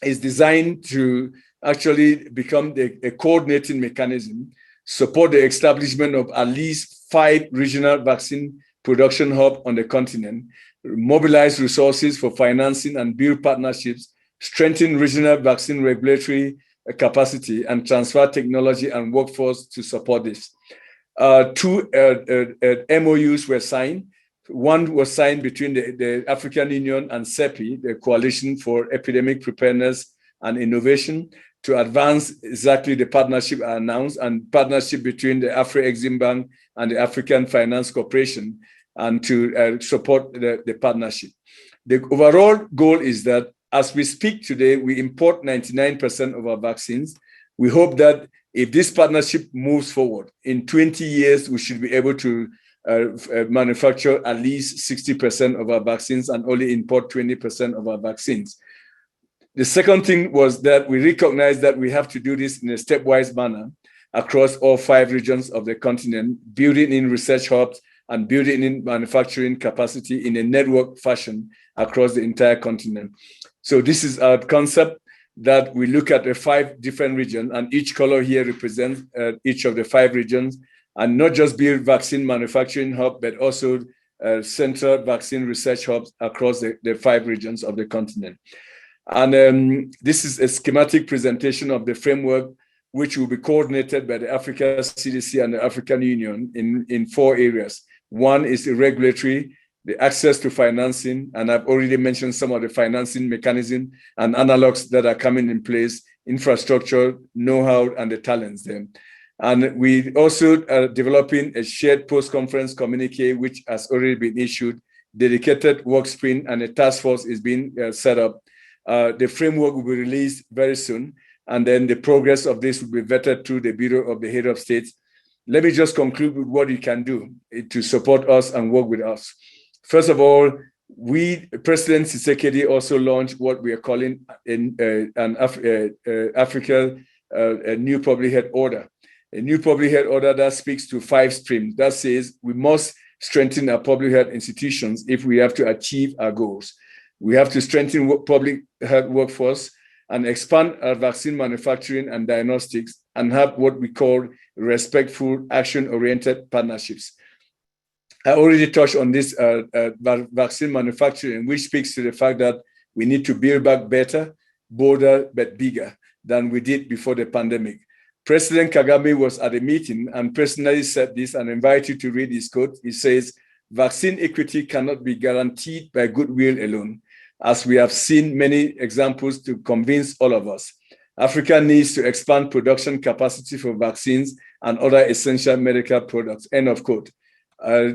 is designed to actually become a coordinating mechanism support the establishment of at least 5 regional vaccine production hubs on the continent, mobilize resources for financing and build partnerships, strengthen regional vaccine regulatory capacity, and transfer technology and workforce to support this. 2 MOUs were signed. One was signed between the African Union and CEPI, the Coalition for Epidemic Preparedness and Innovation, to advance exactly the partnership I announced, and partnership between the Afro-Exim Bank and the African Finance Corporation, and to support the partnership. The overall goal is that as we speak today, we import 99% of our vaccines. We hope that if this partnership moves forward, in 20 years, we should be able to manufacture at least 60% of our vaccines and only import 20% of our vaccines. The second thing was that we recognized that we have to do this in a stepwise manner across all 5 regions of the continent, building in research hubs and building in manufacturing capacity in a network fashion across the entire continent. So this is our concept, that we look at the 5 different regions, and each color here represents each of the 5 regions, and not just build vaccine manufacturing hub, but also central vaccine research hubs across the 5 regions of the continent. And this is a schematic presentation of the framework, which will be coordinated by the Africa CDC and the African Union in 4 areas. One is the regulatory, the access to financing, and I've already mentioned some of the financing mechanism and analogs that are coming in place, infrastructure, know-how, and the talents there. And we also are developing a shared post-conference communique, which has already been issued, dedicated work sprint, and a task force is being set up. The framework will be released very soon, and then the progress of this will be vetted through the Bureau of the Head of States. Let me just conclude with what you can do to support us and work with us. First of all, President Tshisekedi also launched what we are calling Africa a new public health order. A new public health order that speaks to 5 streams, that says we must strengthen our public health institutions if we have to achieve our goals. We have to strengthen public health workforce and expand our vaccine manufacturing and diagnostics, and have what we call respectful, action-oriented partnerships. I already touched on this vaccine manufacturing, which speaks to the fact that we need to build back better, bolder, but bigger than we did before the pandemic. President Kagame was at a meeting and personally said this, and I invite you to read his quote. He says, "Vaccine equity cannot be guaranteed by goodwill alone, as we have seen many examples to convince all of us. Africa needs to expand production capacity for vaccines and other essential medical products," end of quote.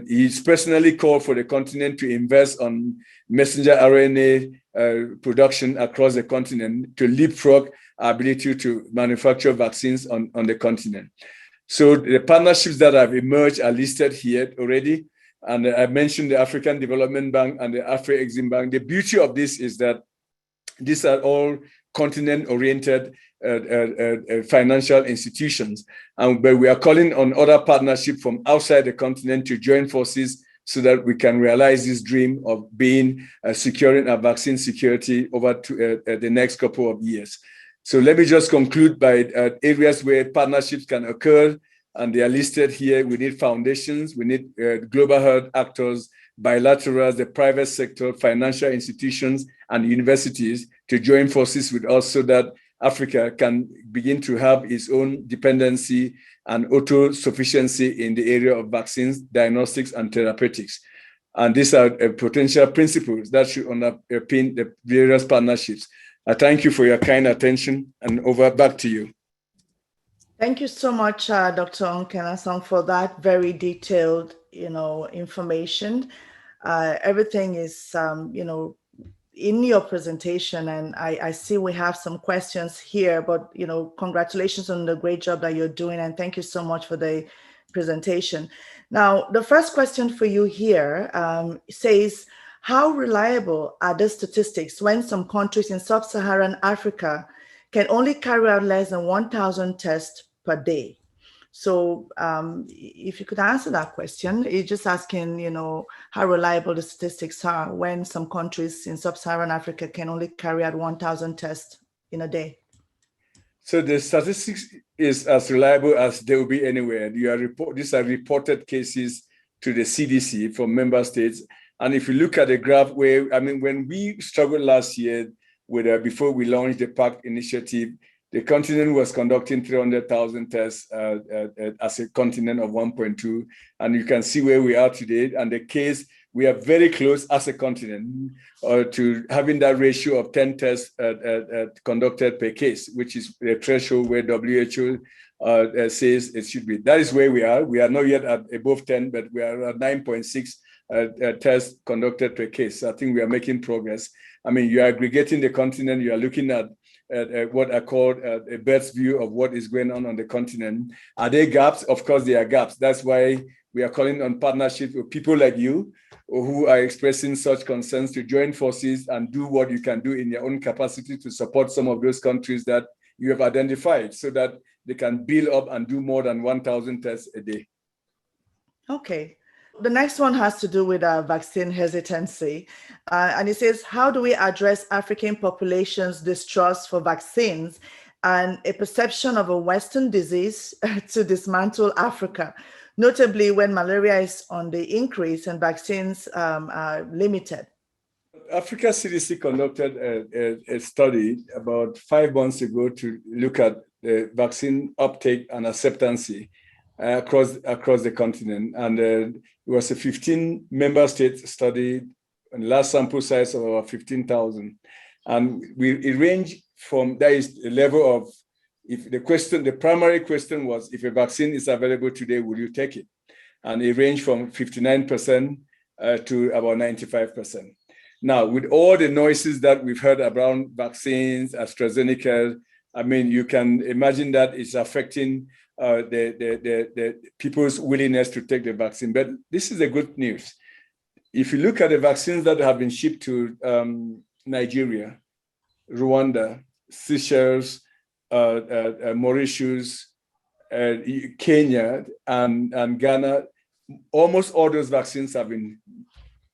He's personally called for the continent to invest on messenger RNA production across the continent to leapfrog our ability to manufacture vaccines on the continent. So the partnerships that have emerged are listed here already. And I mentioned the African Development Bank and the Afro-Exim Bank. The beauty of this is that these are all continent-oriented financial institutions. But we are calling on other partnerships from outside the continent to join forces so that we can realize this dream of being securing our vaccine security over the next couple of years. So let me just conclude by areas where partnerships can occur, and they are listed here. We need foundations, we need global health actors, bilaterals, the private sector, financial institutions, and universities to join forces with us so that Africa can begin to have its own dependency and auto-sufficiency in the area of vaccines, diagnostics, and therapeutics. And these are potential principles that should underpin the various partnerships. I thank you for your kind attention, and back to you. Thank you so much, Dr. Nkengasong, for that very detailed, information. Everything is, in your presentation, and I see we have some questions here, but, congratulations on the great job that you're doing, and thank you so much for the presentation. Now, the first question for you here says, how reliable are the statistics when some countries in sub-Saharan Africa can only carry out less than 1,000 tests per day? So if you could answer that question, it's just asking, how reliable the statistics are when some countries in sub-Saharan Africa can only carry out 1,000 tests in a day. So the statistics is as reliable as they will be anywhere. These are reported cases to the CDC from member states. And if you look at the graph when we struggled last year with before we launched the PACT initiative, the continent was conducting 300,000 tests as a continent of 1.2. And you can see where we are today. And the case, we are very close as a continent to having that ratio of 10 tests conducted per case, which is the threshold where WHO says it should be. That is where we are. We are not yet at above 10, but we are at 9.6 tests conducted per case. So I think we are making progress. I mean, you are aggregating the continent, you are looking at what I call a bird's view of what is going on the continent. Are there gaps? Of course, there are gaps. That's why we are calling on partnership with people like you who are expressing such concerns to join forces and do what you can do in your own capacity to support some of those countries that you have identified so that they can build up and do more than 1,000 tests a day. Okay. The next one has to do with vaccine hesitancy. And it says, how do we address African populations' distrust for vaccines and a perception of a Western disease to dismantle Africa, notably when malaria is on the increase and vaccines are limited? Africa CDC conducted a study about 5 months ago to look at the vaccine uptake and acceptance across the continent. And it was a 15 member state study, and last sample size of about 15,000. And it ranged from, that is the level of, if the primary question was, if a vaccine is available today, will you take it? And it ranged from 59% to about 95%. Now, with all the noises that we've heard around vaccines, AstraZeneca, I mean, you can imagine that it's affecting the people's willingness to take the vaccine. But this is the good news. If you look at the vaccines that have been shipped to Nigeria, Rwanda, Seychelles, Mauritius, Kenya, and Ghana, almost all those vaccines have been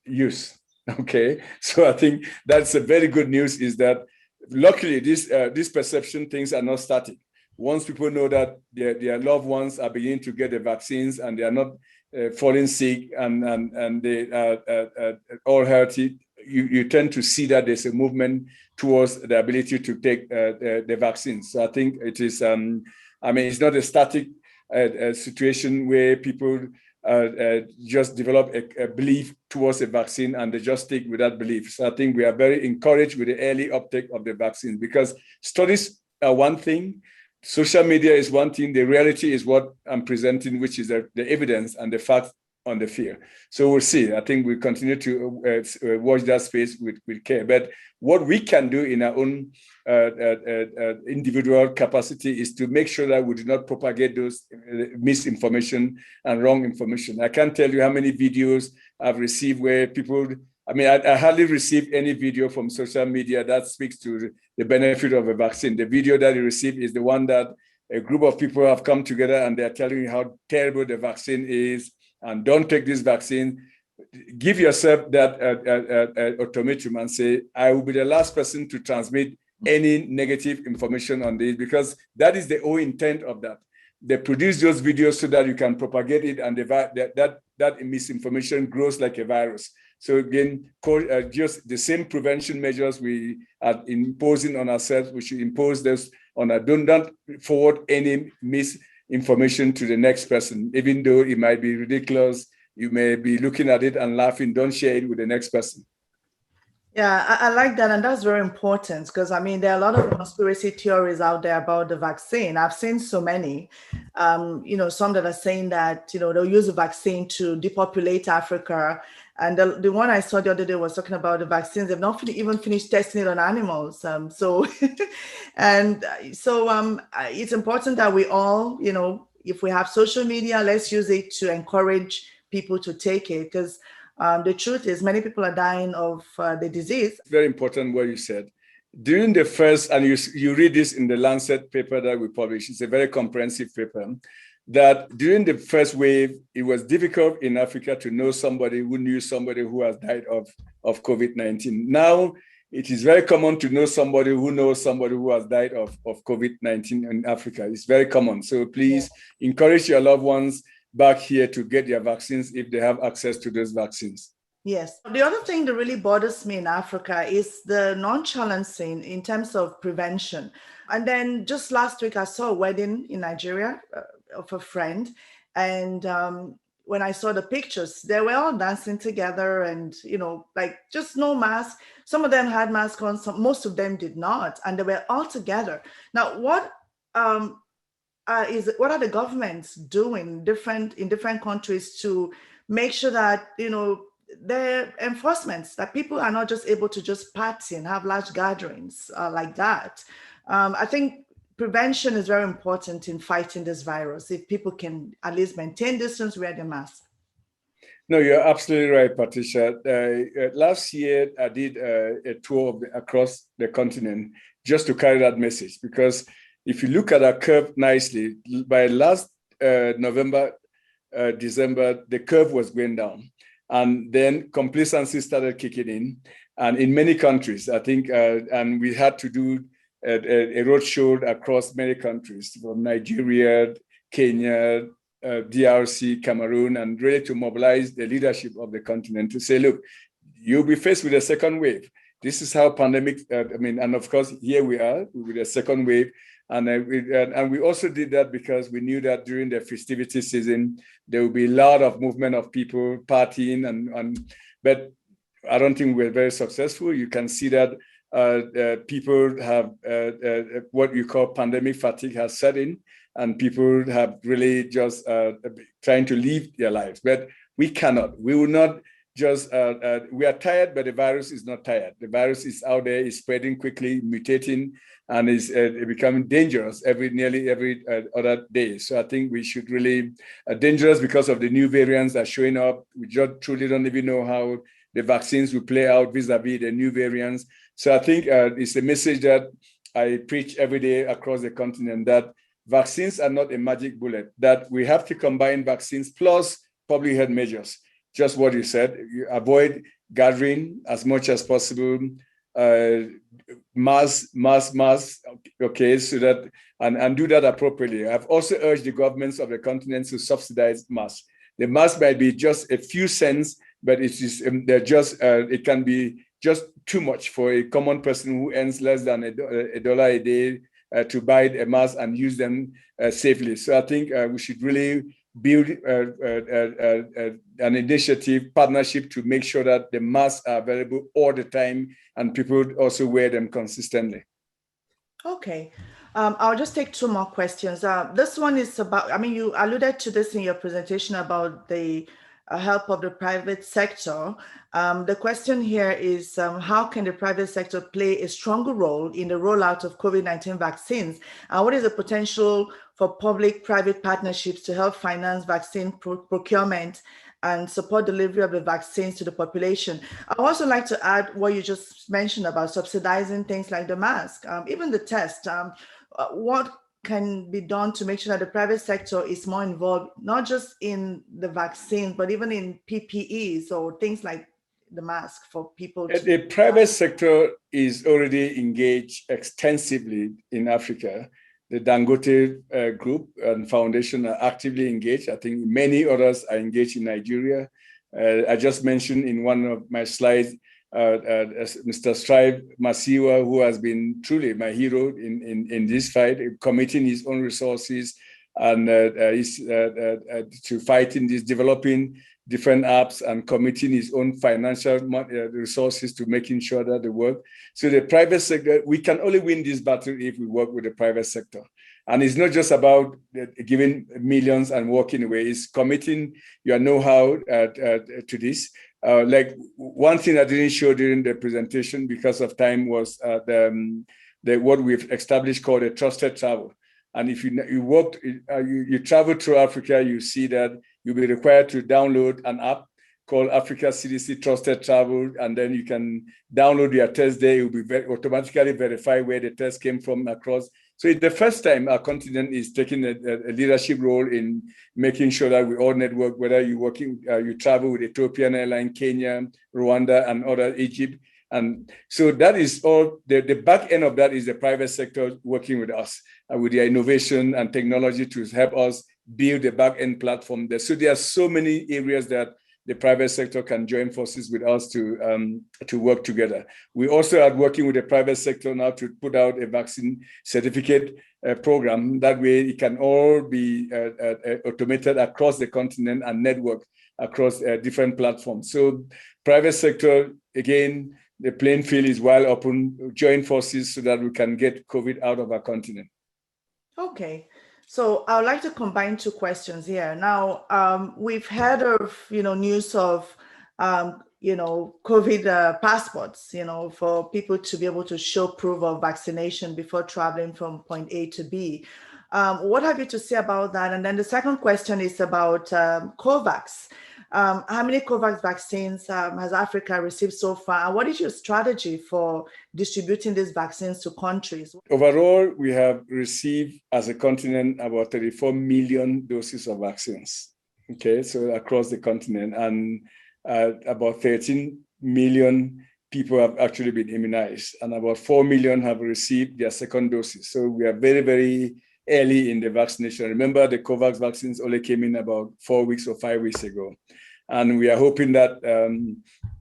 used. Okay, so I think that's a very good news, is that luckily these perception things are not static. Once people know that their loved ones are beginning to get the vaccines and they are not falling sick and they are all healthy, you tend to see that there's a movement towards the ability to take the vaccines. So I think it is, I mean, it's not a static situation where people just develop a belief towards a vaccine and they just stick with that belief. So I think we are very encouraged with the early uptake of the vaccine, because studies are one thing, social media is one thing, the reality is what I'm presenting, which is the evidence and the facts on the field. So we'll see. I think we'll continue to watch that space with care. But what we can do in our own individual capacity is to make sure that we do not propagate those misinformation and wrong information. I can't tell you how many videos I've received where people, I mean, I hardly receive any video from social media that speaks to the benefit of a vaccine. The video that you receive is the one that a group of people have come together and they're telling you how terrible the vaccine is and don't take this vaccine. Give yourself that ultimatum and say, I will be the last person to transmit any negative information on this, because that is the whole intent of that. They produce those videos so that you can propagate it, and that misinformation grows like a virus. So again, just the same prevention measures we are imposing on ourselves, we should impose those on our, don't forward any misinformation to the next person, even though it might be ridiculous. You may be looking at it and laughing, don't share it with the next person. Yeah, I like that. And that's very important, because I mean, there are a lot of conspiracy theories out there about the vaccine. I've seen so many, some that are saying that, they'll use the vaccine to depopulate Africa. And the one I saw the other day was talking about the vaccines. They've not even finished testing it on animals. So it's important that we all, if we have social media, let's use it to encourage people to take it, because the truth is many people are dying of the disease. Very important what you said. During the first, and you read this in the Lancet paper that we published, it's a very comprehensive paper, that during the first wave, it was difficult in Africa to know somebody who knew somebody who has died of COVID-19. Now, it is very common to know somebody who knows somebody who has died of COVID-19 in Africa. It's very common. So please encourage your loved ones back here to get their vaccines if they have access to those vaccines. Yes. The other thing that really bothers me in Africa is the nonchalance in terms of prevention. And then just last week, I saw a wedding in Nigeria of a friend. And when I saw the pictures, they were all dancing together and, like just no mask. Some of them had masks on, most of them did not. And they were all together. Now, what are the governments doing in different countries to make sure that, the enforcements, that people are not just able to just party and have large gatherings like that? I think prevention is very important in fighting this virus. If people can at least maintain distance, wear the mask. No, you're absolutely right, Patricia. Last year, I did a tour across the continent just to carry that message, because if you look at our curve nicely, by last November, December, the curve was going down. And then complacency started kicking in. And in many countries, I think, and we had to do a roadshow across many countries, from Nigeria, Kenya, DRC, Cameroon, and really to mobilize the leadership of the continent to say, look, you'll be faced with a second wave. This is how pandemic, and of course, here we are with a second wave. And we also did that because we knew that during the festivity season, there will be a lot of movement of people partying, but I don't think we're very successful. You can see that people have what you call pandemic fatigue has set in, and people have really just trying to live their lives. But we cannot, we will not just, we are tired, but the virus is not tired. The virus is out there, is spreading quickly, mutating, and is becoming dangerous nearly every other day. So I think we should really, dangerous because of the new variants that are showing up. We just truly don't even know how the vaccines will play out vis-a-vis the new variants. So I think it's a message that I preach every day across the continent, that vaccines are not a magic bullet, that we have to combine vaccines plus public health measures. Just what you said, you avoid gathering as much as possible, mass, okay, so that, and do that appropriately. I've also urged the governments of the continent to subsidize masks. The mask might be just a few cents, but it is it can be just too much for a common person who earns less than $1 a day to buy a mask and use them safely. So I think we should really build an initiative, partnership to make sure that the masks are available all the time and people also wear them consistently. Okay. I'll just take two more questions. This one is about, you alluded to this in your presentation about the help of the private sector. The question here is, how can the private sector play a stronger role in the rollout of COVID-19 vaccines? And what is the potential for public-private partnerships to help finance vaccine procurement and support delivery of the vaccines to the population? I'd also like to add what you just mentioned about subsidizing things like the mask, even the test. What can be done to make sure that the private sector is more involved, not just in the vaccines, but even in PPEs or things like the mask for people? The private sector is already engaged extensively in Africa. The Dangote Group and Foundation are actively engaged. I think many others are engaged in Nigeria. I just mentioned in one of my slides, Mr. Strive Masiwa, who has been truly my hero in this fight, committing his own resources and to fighting this, developing different apps and committing his own financial resources to making sure that they work. So the private sector, we can only win this battle if we work with the private sector. And it's not just about giving millions and walking away, it's committing your know-how to this. Like one thing I didn't show during the presentation because of time was what we've established called a trusted travel. And if you travel through Africa, you see that you'll be required to download an app called Africa CDC Trusted Travel, and then you can download your test there. It will be automatically verify where the test came from across. So it's the first time our continent is taking a leadership role in making sure that we all network, whether you travel with Ethiopian Airlines, Kenya, Rwanda, and other Egypt. And so that is all, the back end of that is the private sector working with us with their innovation and technology to help us build the back end platform there. So there are so many areas that the private sector can join forces with us to work together. We also are working with the private sector now to put out a vaccine certificate program. That way it can all be automated across the continent and network across different platforms. So private sector, again, the playing field is wide open, join forces so that we can get COVID out of our continent. Okay. So I would like to combine two questions here. Now, we've heard of, news of, COVID passports, for people to be able to show proof of vaccination before traveling from point A to B. What have you to say about that? And then the second question is about COVAX. How many COVAX vaccines has Africa received so far? And what is your strategy for distributing these vaccines to countries? Overall, we have received as a continent about 34 million doses of vaccines. Okay, so across the continent, and about 13 million people have actually been immunized, and about 4 million have received their second doses. So we are very, very early in the vaccination. Remember, the COVAX vaccines only came in about 4 weeks or 5 weeks ago. And we are hoping that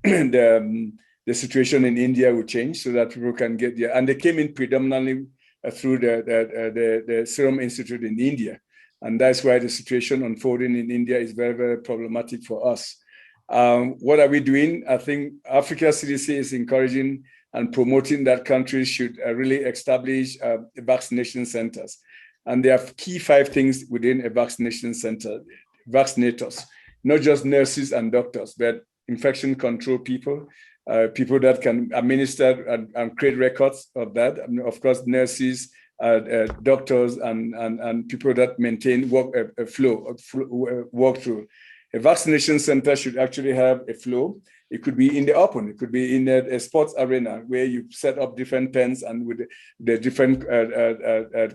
the situation in India will change so that people can get there. And they came in predominantly through the Serum Institute in India. And that's why the situation unfolding in India is very, very problematic for us. What are we doing? I think Africa CDC is encouraging and promoting that countries should really establish vaccination centers. And there are key 5 things within a vaccination center: vaccinators, not just nurses and doctors, but infection control people, people that can administer and create records of that. I mean, of course, nurses, doctors, and people that maintain walk through. A vaccination center should actually have a flow. It could be in the open. It could be in a sports arena where you set up different tents and with the different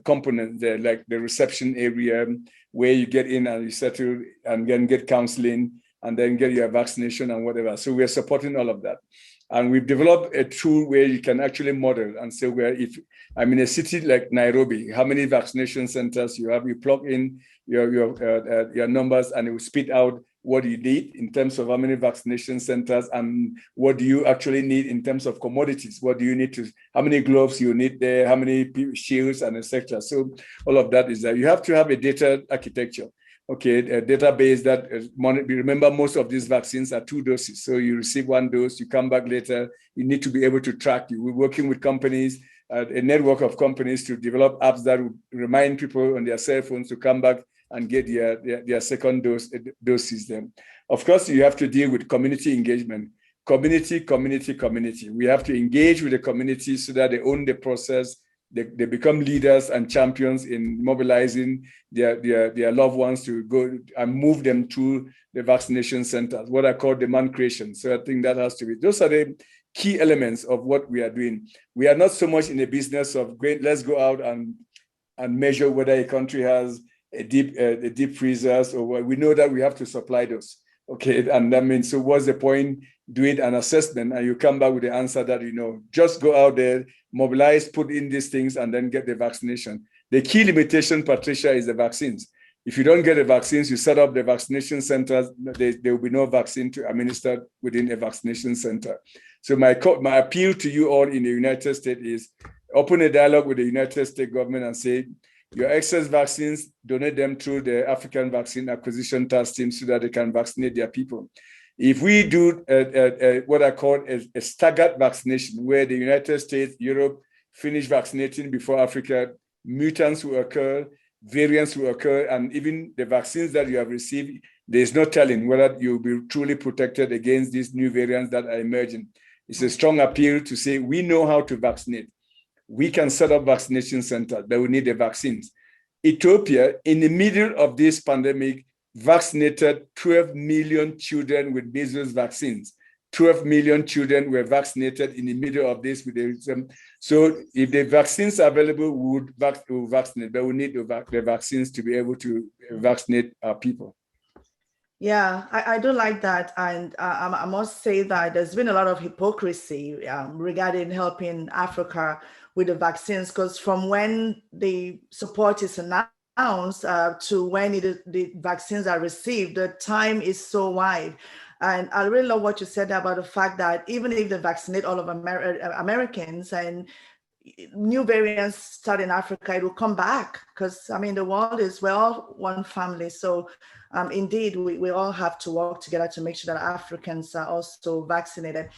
components there, like the reception area where you get in and you settle and then get counseling and then get your vaccination and whatever. So we're supporting all of that. And we've developed a tool where you can actually model and say, if I'm in a city like Nairobi, how many vaccination centers you have, you plug in your numbers and it will spit out what you need in terms of how many vaccination centers and what do you actually need in terms of commodities. What do you need how many gloves you need there, how many shields and etc. So all of that is that you have to have a data architecture. Okay, a database that remember most of these vaccines are 2 doses. So you receive 1 dose, you come back later, you need to be able to track you. We're working with companies, a network of companies to develop apps that would remind people on their cell phones to come back and get their second doses then. Of course, you have to deal with community engagement. Community. We have to engage with the community so that they own the process. They become leaders and champions in mobilizing their loved ones to go and move them to the vaccination centers, what I call demand creation. So I think that has to be, those are the key elements of what we are doing. We are not so much in the business of let's go out and measure whether a country has a deep freezers or what. We know that we have to supply those. Okay, and that means, so what's the point doing an assessment and you come back with the answer that just go out there, mobilize, put in these things, and then get the vaccination. The key limitation, Patricia, is the vaccines. If you don't get the vaccines, you set up the vaccination centers, there will be no vaccine to administer within a vaccination center. So my appeal to you all in the United States is open a dialogue with the United States government and say, your excess vaccines, donate them through the African Vaccine Acquisition Task Team so that they can vaccinate their people. If we do what I call a staggered vaccination, where the United States, Europe finish vaccinating before Africa, mutants will occur, variants will occur, and even the vaccines that you have received, there's no telling whether you'll be truly protected against these new variants that are emerging. It's a strong appeal to say, we know how to vaccinate. We can set up vaccination centers, but we need the vaccines. Ethiopia, in the middle of this pandemic, vaccinated 12 million children with measles vaccines. 12 million children were vaccinated in the middle of this. So if the vaccines are available, we would vaccinate, but we need the vaccines to be able to vaccinate our people. Yeah, I do like that. And I must say that there's been a lot of hypocrisy regarding helping Africa with the vaccines, because from when the support is announced to when the vaccines are received, the time is so wide. And I really love what you said about the fact that even if they vaccinate all of Americans and new variants start in Africa, it will come back, because I mean the world is, we're all one family. So indeed, we all have to work together to make sure that Africans are also vaccinated.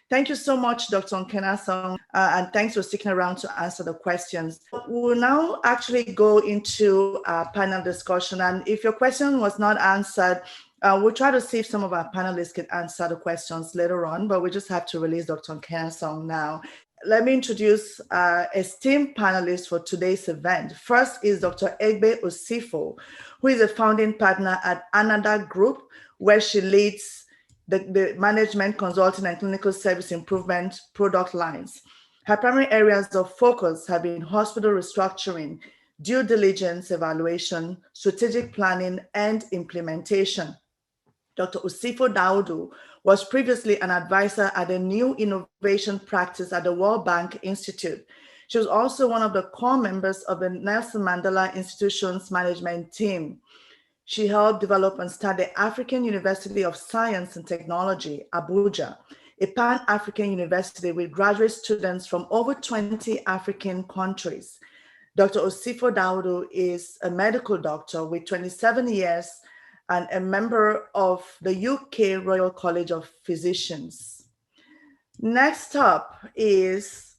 Thank you so much, Dr. Nkengasong, and thanks for sticking around to answer the questions. We'll now actually go into our panel discussion, and if your question was not answered, we'll try to see if some of our panelists can answer the questions later on, but we just have to release Dr. Nkengasong now. Let me introduce our esteemed panelists for today's event. First is Dr. Egbe Osifo, who is a founding partner at Another Group, where she leads the management, consulting, and clinical service improvement product lines. Her primary areas of focus have been hospital restructuring, due diligence evaluation, strategic planning, and implementation. Dr. Osifo Daudu was previously an advisor at the New Innovation Practice at the World Bank Institute. She was also one of the core members of the Nelson Mandela Institution's management team. She helped develop and start the African University of Science and Technology, Abuja, a Pan-African university with graduate students from over 20 African countries. Dr. Osifo Daudu is a medical doctor with 27 years and a member of the UK Royal College of Physicians. Next up is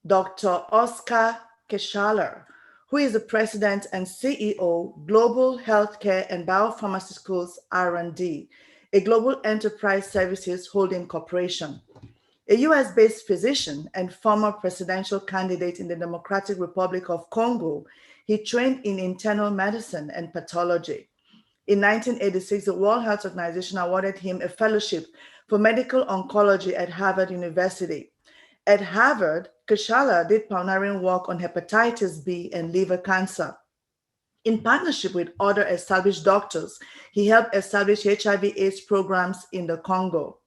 Dr. Oscar Keshaler, who is the president and CEO, Global Healthcare and Biopharmaceuticals R&D, a global enterprise services holding corporation. A US-based physician and former presidential candidate in the Democratic Republic of Congo, he trained in internal medicine and pathology. In 1986, the World Health Organization awarded him a fellowship for medical oncology at Harvard University. At Harvard, Keshaler did pioneering work on hepatitis B and liver cancer. In partnership with other established doctors, he helped establish HIV/AIDS programs in the Congo.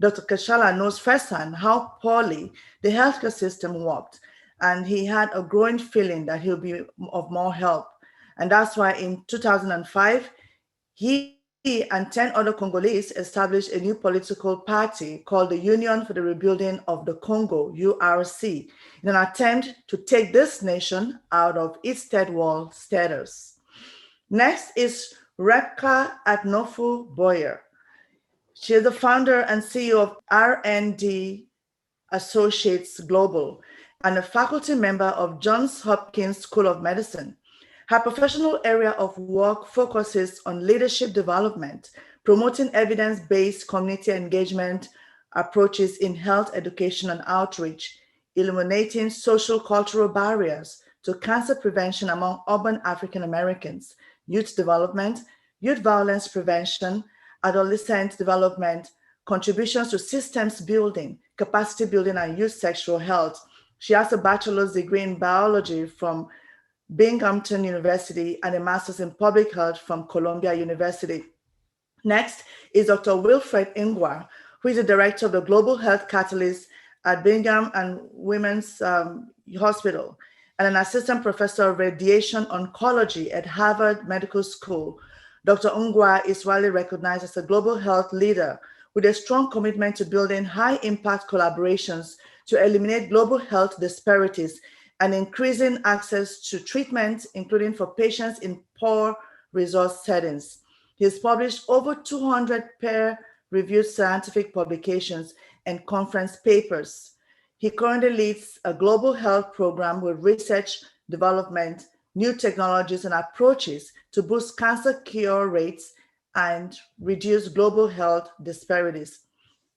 Dr. Keshaler knows firsthand how poorly the healthcare system worked, and he had a growing feeling that he'll be of more help. And that's why in 2005, he and 10 other Congolese established a new political party called the Union for the Rebuilding of the Congo, URC, in an attempt to take this nation out of its third world status. Next is Rebecca Atnofu Boyer. She is the founder and CEO of R&D Associates Global and a faculty member of Johns Hopkins School of Medicine. Her professional area of work focuses on leadership development, promoting evidence-based community engagement approaches in health education and outreach, eliminating social cultural barriers to cancer prevention among urban African Americans, youth development, youth violence prevention, adolescent development, contributions to systems building, capacity building, and youth sexual health. She has a bachelor's degree in biology from Binghamton University and a master's in public health from Columbia University. Next is Dr. Wilfred Ingwa, who is the director of the Global Health Catalyst at Brigham and Women's Hospital and an assistant professor of radiation oncology at Harvard Medical School. Dr. Ingwa is widely recognized as a global health leader with a strong commitment to building high-impact collaborations to eliminate global health disparities and increasing access to treatment, including for patients in poor resource settings. He has published over 200 peer-reviewed scientific publications and conference papers. He currently leads a global health program with research, development, new technologies and approaches to boost cancer cure rates and reduce global health disparities.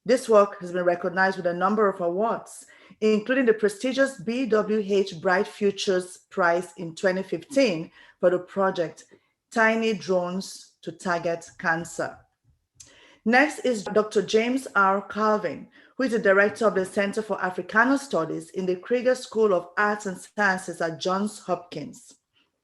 This work has been recognized with a number of awards, including the prestigious BWH Bright Futures Prize in 2015 for the project Tiny Drones to Target Cancer. Next is Dr. James R. Calvin, who is the director of the Center for Africana Studies in the Krieger School of Arts and Sciences at Johns Hopkins.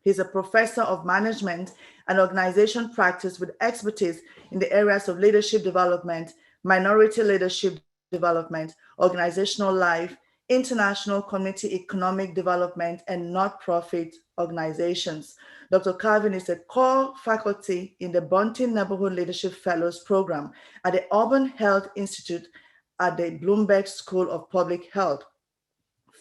He's a professor of management and organization practice with expertise in the areas of leadership development, minority leadership development, organizational life, international community economic development, and not-profit organizations. Dr. Calvin is a core faculty in the Bunting Neighborhood Leadership Fellows Program at the Auburn Health Institute at the Bloomberg School of Public Health.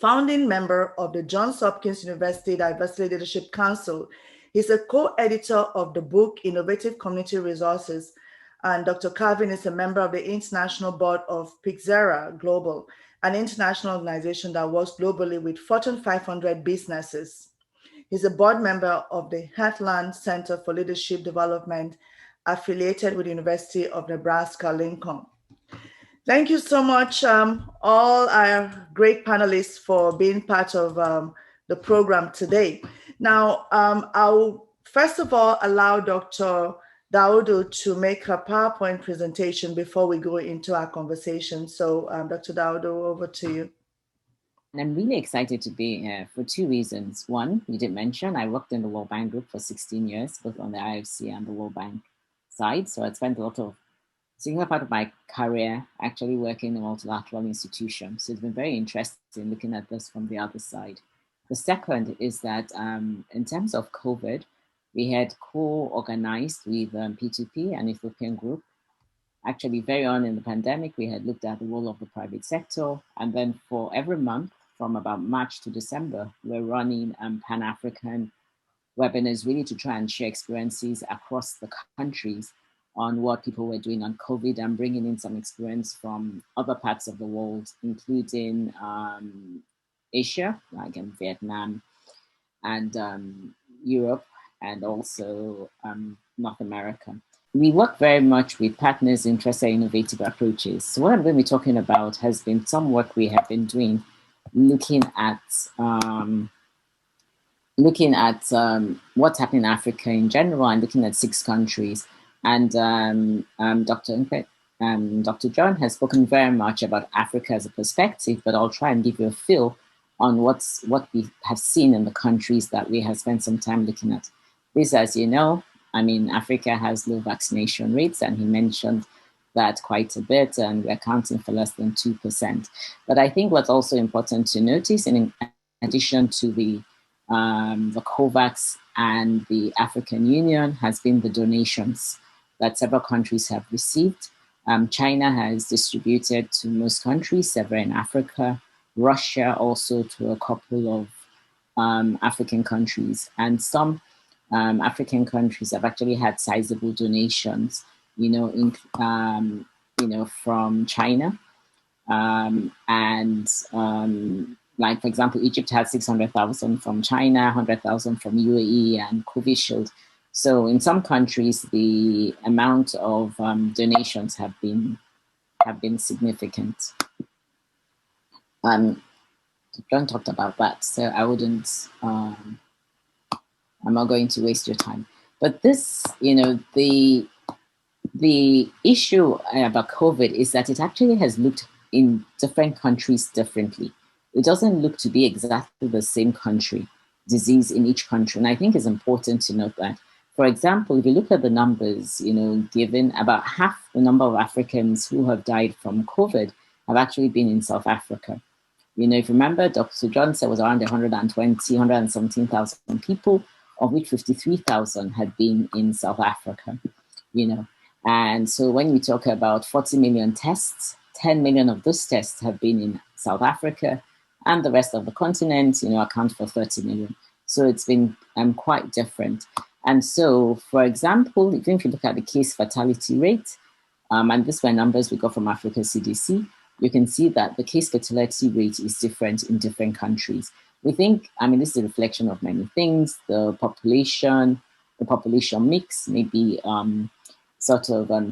Founding member of the Johns Hopkins University Diversity Leadership Council. He's a co-editor of the book Innovative Community Resources. And Dr. Calvin is a member of the International Board of Pixera Global, an international organization that works globally with Fortune 500 businesses. He's a board member of the Heartland Center for Leadership Development, affiliated with the University of Nebraska-Lincoln. Thank you so much, all our great panelists, for being part of the program today. Now, I'll first of all allow Dr. Daudu to make her PowerPoint presentation before we go into our conversation. So, Dr. Daudu, over to you. I'm really excited to be here for two reasons. One, you did mention, I worked in the World Bank Group for 16 years, both on the IFC and the World Bank side. So I spent a significant part of my career actually working in multilateral institutions. So it's been very interesting looking at this from the other side. The second is that in terms of COVID, we had co-organized with P2P, an Ethiopian group. Actually, very on in the pandemic, we had looked at the role of the private sector. And then for every month, from about March to December, we're running Pan-African webinars really to try and share experiences across the countries on what people were doing on COVID and bringing in some experience from other parts of the world, including Asia, like in Vietnam, and Europe, and also North America. We work very much with partners interested in innovative approaches. So what I'm going to be talking about has been some work we have been doing, looking at what's happening in Africa in general and looking at 6 countries. And Dr. John has spoken very much about Africa as a perspective, but I'll try and give you a feel on what we have seen in the countries that we have spent some time looking at. This, as you know, I mean, Africa has low vaccination rates, and he mentioned that quite a bit, and we're counting for less than 2%. But I think what's also important to notice, in addition to the COVAX and the African Union, has been the donations that several countries have received. China has distributed to most countries, several in Africa, Russia also to a couple of African countries, and some African countries have actually had sizable donations, from China, like, for example, Egypt had 600,000 from China, 100,000 from UAE and Covishield. So in some countries, the amount of donations have been significant. John talked about that, so I wouldn't. I'm not going to waste your time. But this, the issue about COVID is that it actually has looked in different countries differently. It doesn't look to be exactly the same disease in each country. And I think it's important to note that. For example, if you look at the numbers, given about half the number of Africans who have died from COVID have actually been in South Africa. If you remember, Dr. John said it was around 117,000 people, of which 53,000 had been in South Africa, And so when we talk about 40 million tests, 10 million of those tests have been in South Africa, and the rest of the continent, account for 30 million. So it's been quite different. And so, for example, even if you look at the case fatality rate, and these were numbers we got from Africa CDC, you can see that the case fatality rate is different in different countries. We think, this is a reflection of many things, the population mix, maybe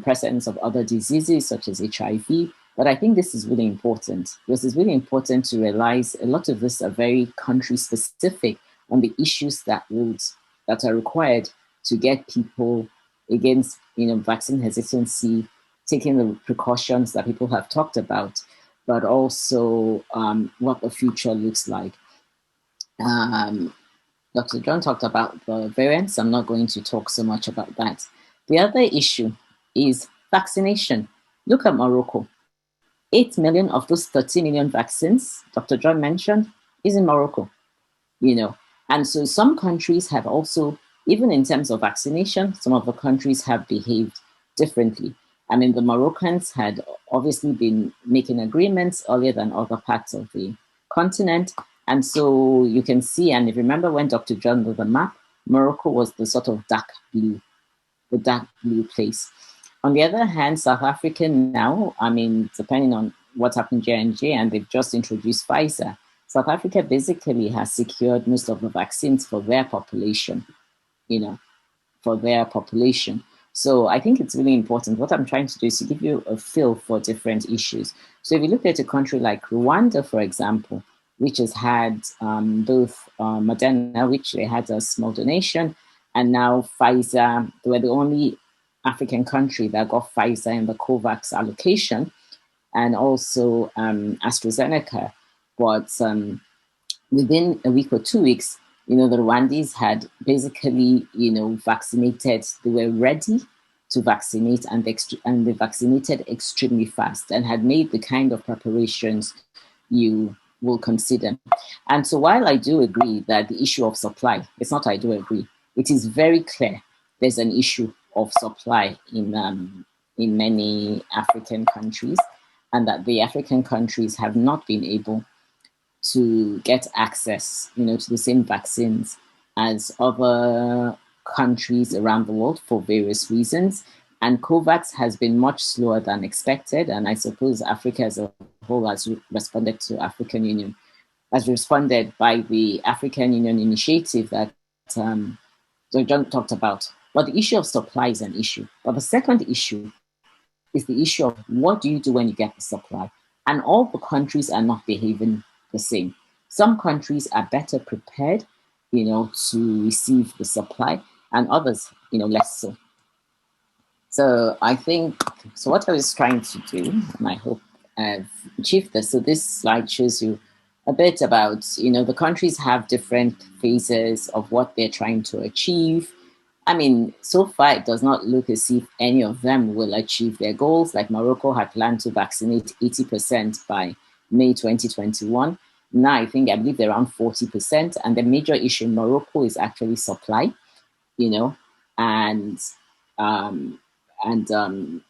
presence of other diseases such as HIV. But I think this is really important, because it's really important to realize a lot of this are very country specific on the issues that are required to get people against, vaccine hesitancy, taking the precautions that people have talked about, but also what the future looks like. Dr. John talked about the variants. I'm not going to talk so much about that. The other issue is vaccination. Look at Morocco. 8 million of those 30 million vaccines Dr. John mentioned is in Morocco, you know. And so some countries have also, even in terms of vaccination, some of the countries have behaved differently. I mean, the Moroccans had obviously been making agreements earlier than other parts of the continent. And so you can see, and if you remember when Dr. John did the map, Morocco was the sort of dark blue place. On the other hand, South Africa now, I mean, depending on what's happened J&J, and they've just introduced Pfizer, South Africa basically has secured most of the vaccines for their population, you know, for their population. So I think it's really important. What I'm trying to do is to give you a feel for different issues. So if you look at a country like Rwanda, for example, which has had both Moderna, which they had a small donation, and now Pfizer, they were the only African country that got Pfizer in the COVAX allocation, and also AstraZeneca. But within a week or 2 weeks, you know, the Rwandese had basically, you know, vaccinated. They were ready to vaccinate, and they vaccinated extremely fast and had made the kind of preparations you will consider. And so while I do agree that the issue of supply, it's not I do agree, it is very clear there's an issue of supply in many African countries, and that the African countries have not been able to get access, you know, to the same vaccines as other countries around the world for various reasons. And COVAX has been much slower than expected. And I suppose Africa as a whole has responded to African Union, has responded by the African Union initiative that John talked about. But the issue of supply is an issue. But the second issue is the issue of what do you do when you get the supply? And all the countries are not behaving the same. Some countries are better prepared, you know, to receive the supply, and others, you know, less so. So I think, so what I was trying to do, and I hope I've achieved this. So this slide shows you a bit about, you know, the countries have different phases of what they're trying to achieve. I mean, so far it does not look as if any of them will achieve their goals. Like Morocco had planned to vaccinate 80% by May 2021. Now I believe they're around 40%. And the major issue in Morocco is actually supply, you know,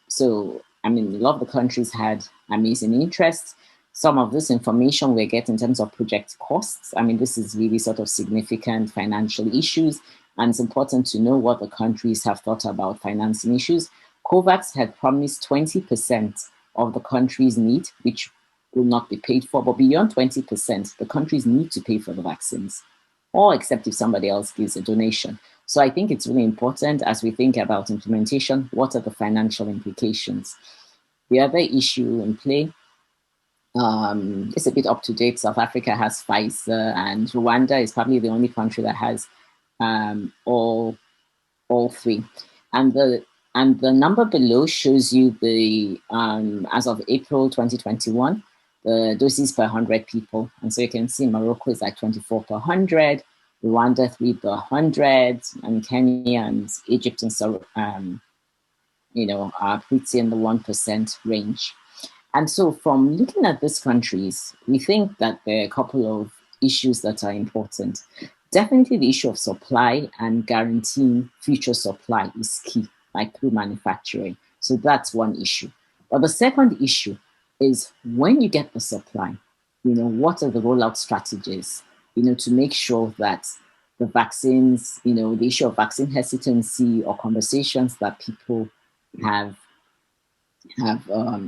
so, I mean, a lot of the countries had amazing interest. Some of this information we get in terms of project costs. I mean, this is really sort of significant financial issues, and it's important to know what the countries have thought about financing issues. COVAX had promised 20% of the country's need, which will not be paid for, but beyond 20%, the countries need to pay for the vaccines, or except if somebody else gives a donation. So I think it's really important as we think about implementation, what are the financial implications? The other issue in play is a bit up to date. South Africa has Pfizer, and Rwanda is probably the only country that has all three. And the number below shows you the, as of April 2021, the doses per 100 people. And so you can see Morocco is like 24 per 100, Rwanda 3 per 100, and Kenya and Egypt and so, you know, are pretty in the 1% range. And so from looking at these countries, we think that there are a couple of issues that are important. Definitely the issue of supply and guaranteeing future supply is key, like through manufacturing. So that's one issue. But the second issue is when you get the supply, you know, what are the rollout strategies, you know, to make sure that the vaccines, you know, the issue of vaccine hesitancy or conversations that people have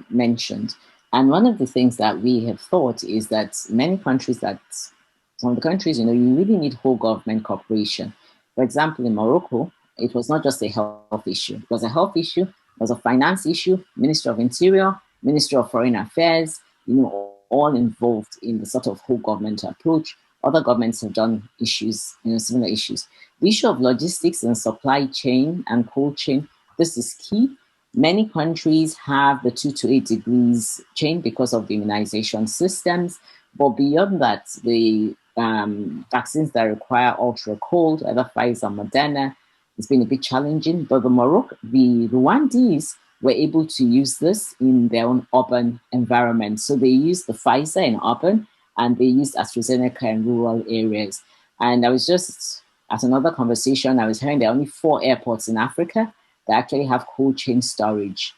mentioned. And one of the things that we have thought is that many countries some of the countries, you know, you really need whole government cooperation. For example, in Morocco, it was not just a health issue. It was a health issue, it was a finance issue, Ministry of Interior, Ministry of Foreign Affairs, you know, all involved in the sort of whole government approach. Other governments have done issues, you know, similar issues. The issue of logistics and supply chain and cold chain, this is key. Many countries have the 2 to 8 degrees chain because of the immunization systems. But beyond that, the vaccines that require ultra cold, either Pfizer or Moderna. It's been a bit challenging, but the Rwandese were able to use this in their own urban environment. So they used the Pfizer in urban, and they used AstraZeneca in rural areas. And I was just, at another conversation, I was hearing there are only 4 airports in Africa that actually have cold chain storage,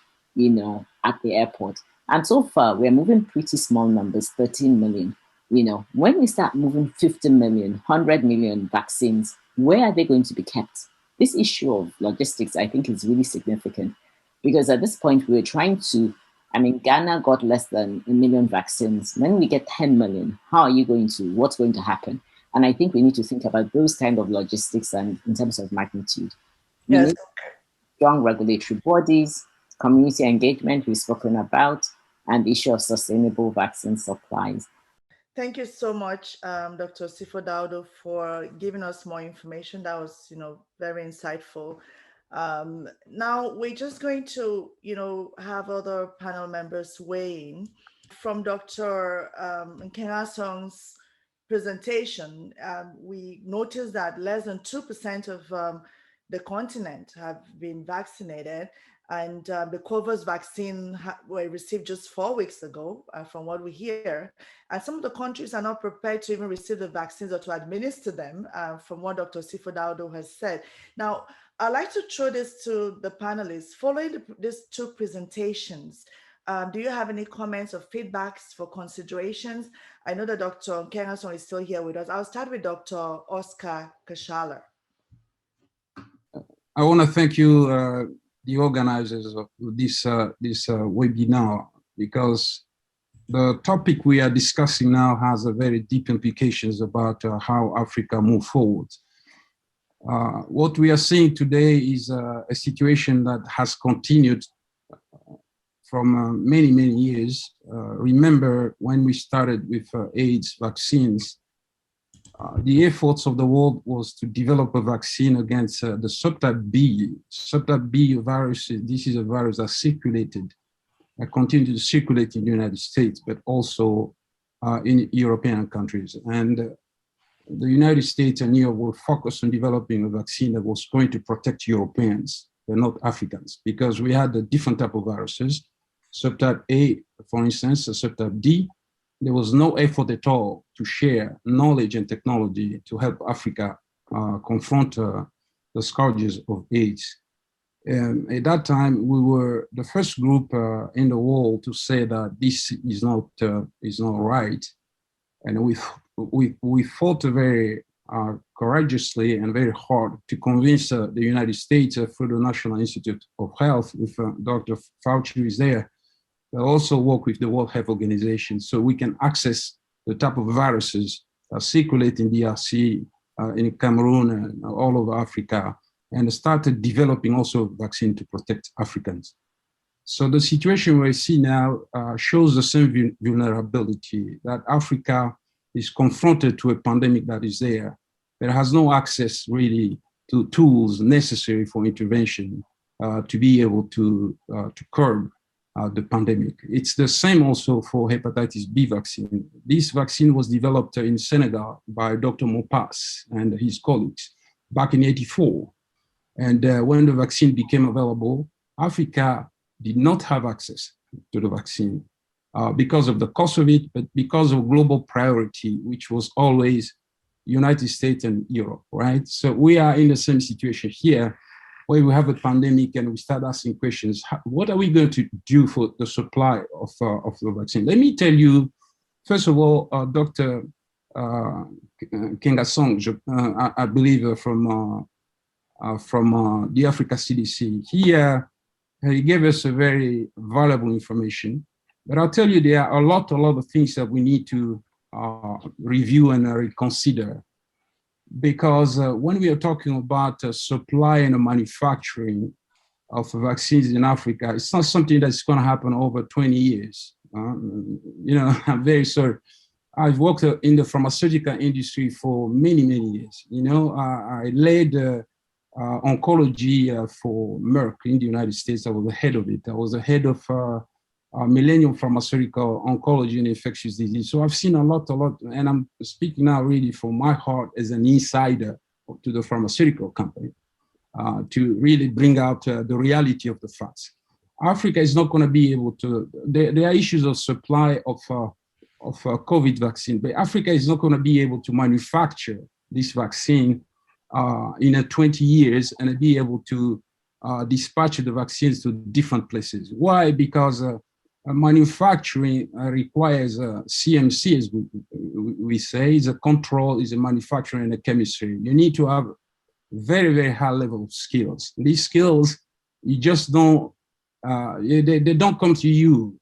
at the airport. And so far, we're moving pretty small numbers, 13 million. When we start moving 50 million, 100 million vaccines, where are they going to be kept? This issue of logistics, I think, is really significant, because at this point, we're trying to, Ghana got less than 1 million vaccines. When we get 10 million, what's going to happen? And I think we need to think about those kind of logistics and in terms of magnitude. We need strong regulatory bodies, community engagement we've spoken about, and the issue of sustainable vaccine supplies. Thank you so much, Dr. Sifo Daudu, for giving us more information. That was, very insightful. Now we're just going to, have other panel members weigh in. From Dr. Nkengasong's presentation, we noticed that less than 2% of the continent have been vaccinated, and the COVID vaccine were received just 4 weeks ago, from what we hear. And some of the countries are not prepared to even receive the vaccines or to administer them, from what Dr. Sifo Daudu has said. Now, I'd like to throw this to the panelists. Following these 2 presentations, do you have any comments or feedbacks for considerations? I know that Dr. Nkengasong is still here with us. I'll start with Dr. Oscar Kashala. I want to thank you, the organizers of this webinar, because the topic we are discussing now has a very deep implications about how Africa move forward. What we are seeing today is a situation that has continued from many, many years. Remember when we started with AIDS vaccines, the efforts of the world was to develop a vaccine against the subtype B. Subtype B virus, this is a virus that circulated, continued to circulate in the United States, but also in European countries. And the United States and Europe were focused on developing a vaccine that was going to protect Europeans, but not Africans, because we had a different type of viruses. Subtype A, for instance, subtype D, there was no effort at all to share knowledge and technology to help Africa confront the scourges of AIDS. At that time, we were the first group in the world to say that this is not right, and we fought very courageously and very hard to convince the United States through the National Institute of Health, with Dr. Fauci, who is there, but also work with the World Health Organization so we can access the type of viruses that circulate in DRC, in Cameroon, and all over Africa, and started developing also vaccine to protect Africans. So the situation we see now shows the same vulnerability, that Africa is confronted to a pandemic that is there, but has no access really to tools necessary for intervention to be able to curb the pandemic. It's the same also for hepatitis B vaccine. This vaccine was developed in Senegal by Dr. Maupas and his colleagues back in '84. And when the vaccine became available, Africa did not have access to the vaccine because of the cost of it, but because of global priority, which was always United States and Europe, right? So we are in the same situation here, where we have a pandemic and we start asking questions. What are we going to do for the supply of the vaccine? Let me tell you, first of all, Dr. Nkengasong, I believe from the Africa CDC, he gave us a very valuable information. But I'll tell you, there are a lot of things that we need to review and reconsider. Because when we are talking about supply and manufacturing of vaccines in Africa, it's not something that's going to happen over 20 years. I'm very sorry. I've worked in the pharmaceutical industry for many, many years. I led oncology for Merck in the United States. I was the head of it. I was the head of millennium pharmaceutical, oncology, and infectious disease. So I've seen a lot, and I'm speaking now really from my heart as an insider to the pharmaceutical company to really bring out the reality of the facts. Africa is not going to be able to, there are issues of supply of COVID vaccine, but Africa is not going to be able to manufacture this vaccine in 20 years and be able to dispatch the vaccines to different places. Why? Because manufacturing requires CMC, as we say, is a control, is a manufacturing and a chemistry. You need to have very, very high level of skills. These skills, you just don't, they don't come to you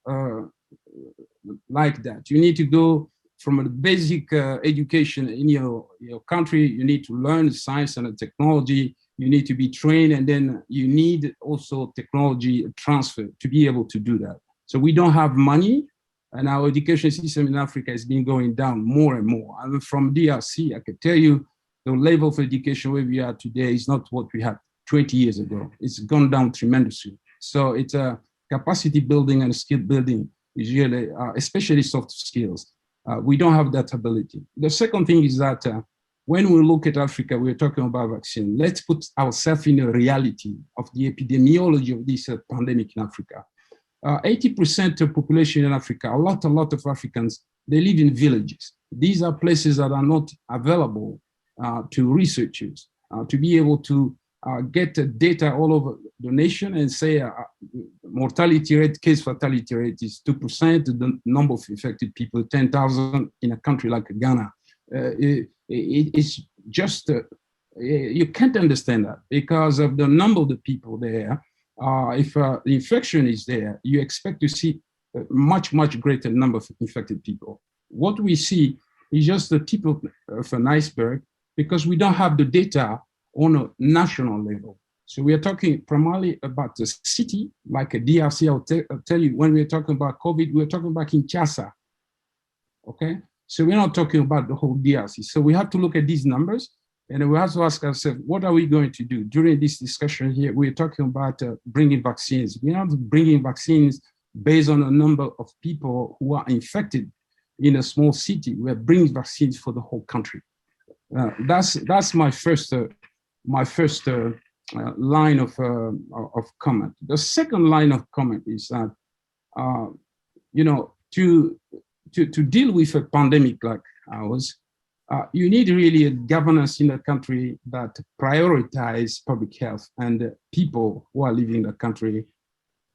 like that. You need to go from a basic education in your country. You need to learn science and technology. You need to be trained, and then you need also technology transfer to be able to do that. So we don't have money, and our education system in Africa has been going down more and more. And from DRC, I can tell you the level of education where we are today is not what we had 20 years ago. It's gone down tremendously. So it's a capacity building and skill building is really, especially soft skills. We don't have that ability. The second thing is that when we look at Africa, we're talking about vaccine. Let's put ourselves in the reality of the epidemiology of this pandemic in Africa. 80% of population in Africa, a lot of Africans, they live in villages. These are places that are not available to researchers to be able to get data all over the nation and say mortality rate, case fatality rate is 2%, the number of infected people, 10,000 in a country like Ghana. It's just, you can't understand that because of the number of the people there. If the infection is there, you expect to see a much greater number of infected people. What we see is just the tip of an iceberg because we don't have the data on a national level. So we are talking primarily about the city, like a DRC. I'll tell you, when we're talking about COVID, we're talking about Kinshasa, okay? So we're not talking about the whole DRC. So we have to look at these numbers, and we have to ask ourselves, what are we going to do? During this discussion here, we're talking about bringing vaccines. We're not bringing vaccines based on a number of people who are infected in a small city. We're bringing vaccines for the whole country. That's my first line of comment. The second line of comment is that, to deal with a pandemic like ours, you need really a governance in the country that prioritize public health, and people who are living in the country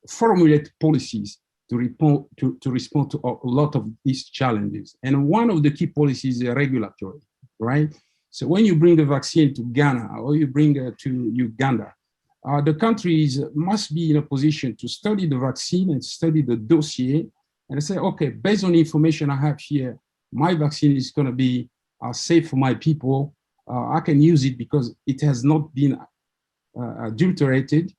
formulate policies to respond to a lot of these challenges. And one of the key policies is regulatory, right? So when you bring the vaccine to Ghana or you bring it to Uganda, the countries must be in a position to study the vaccine and study the dossier and say, okay, based on the information I have here, my vaccine is going to be safe for my people. I can use it because it has not been adulterated.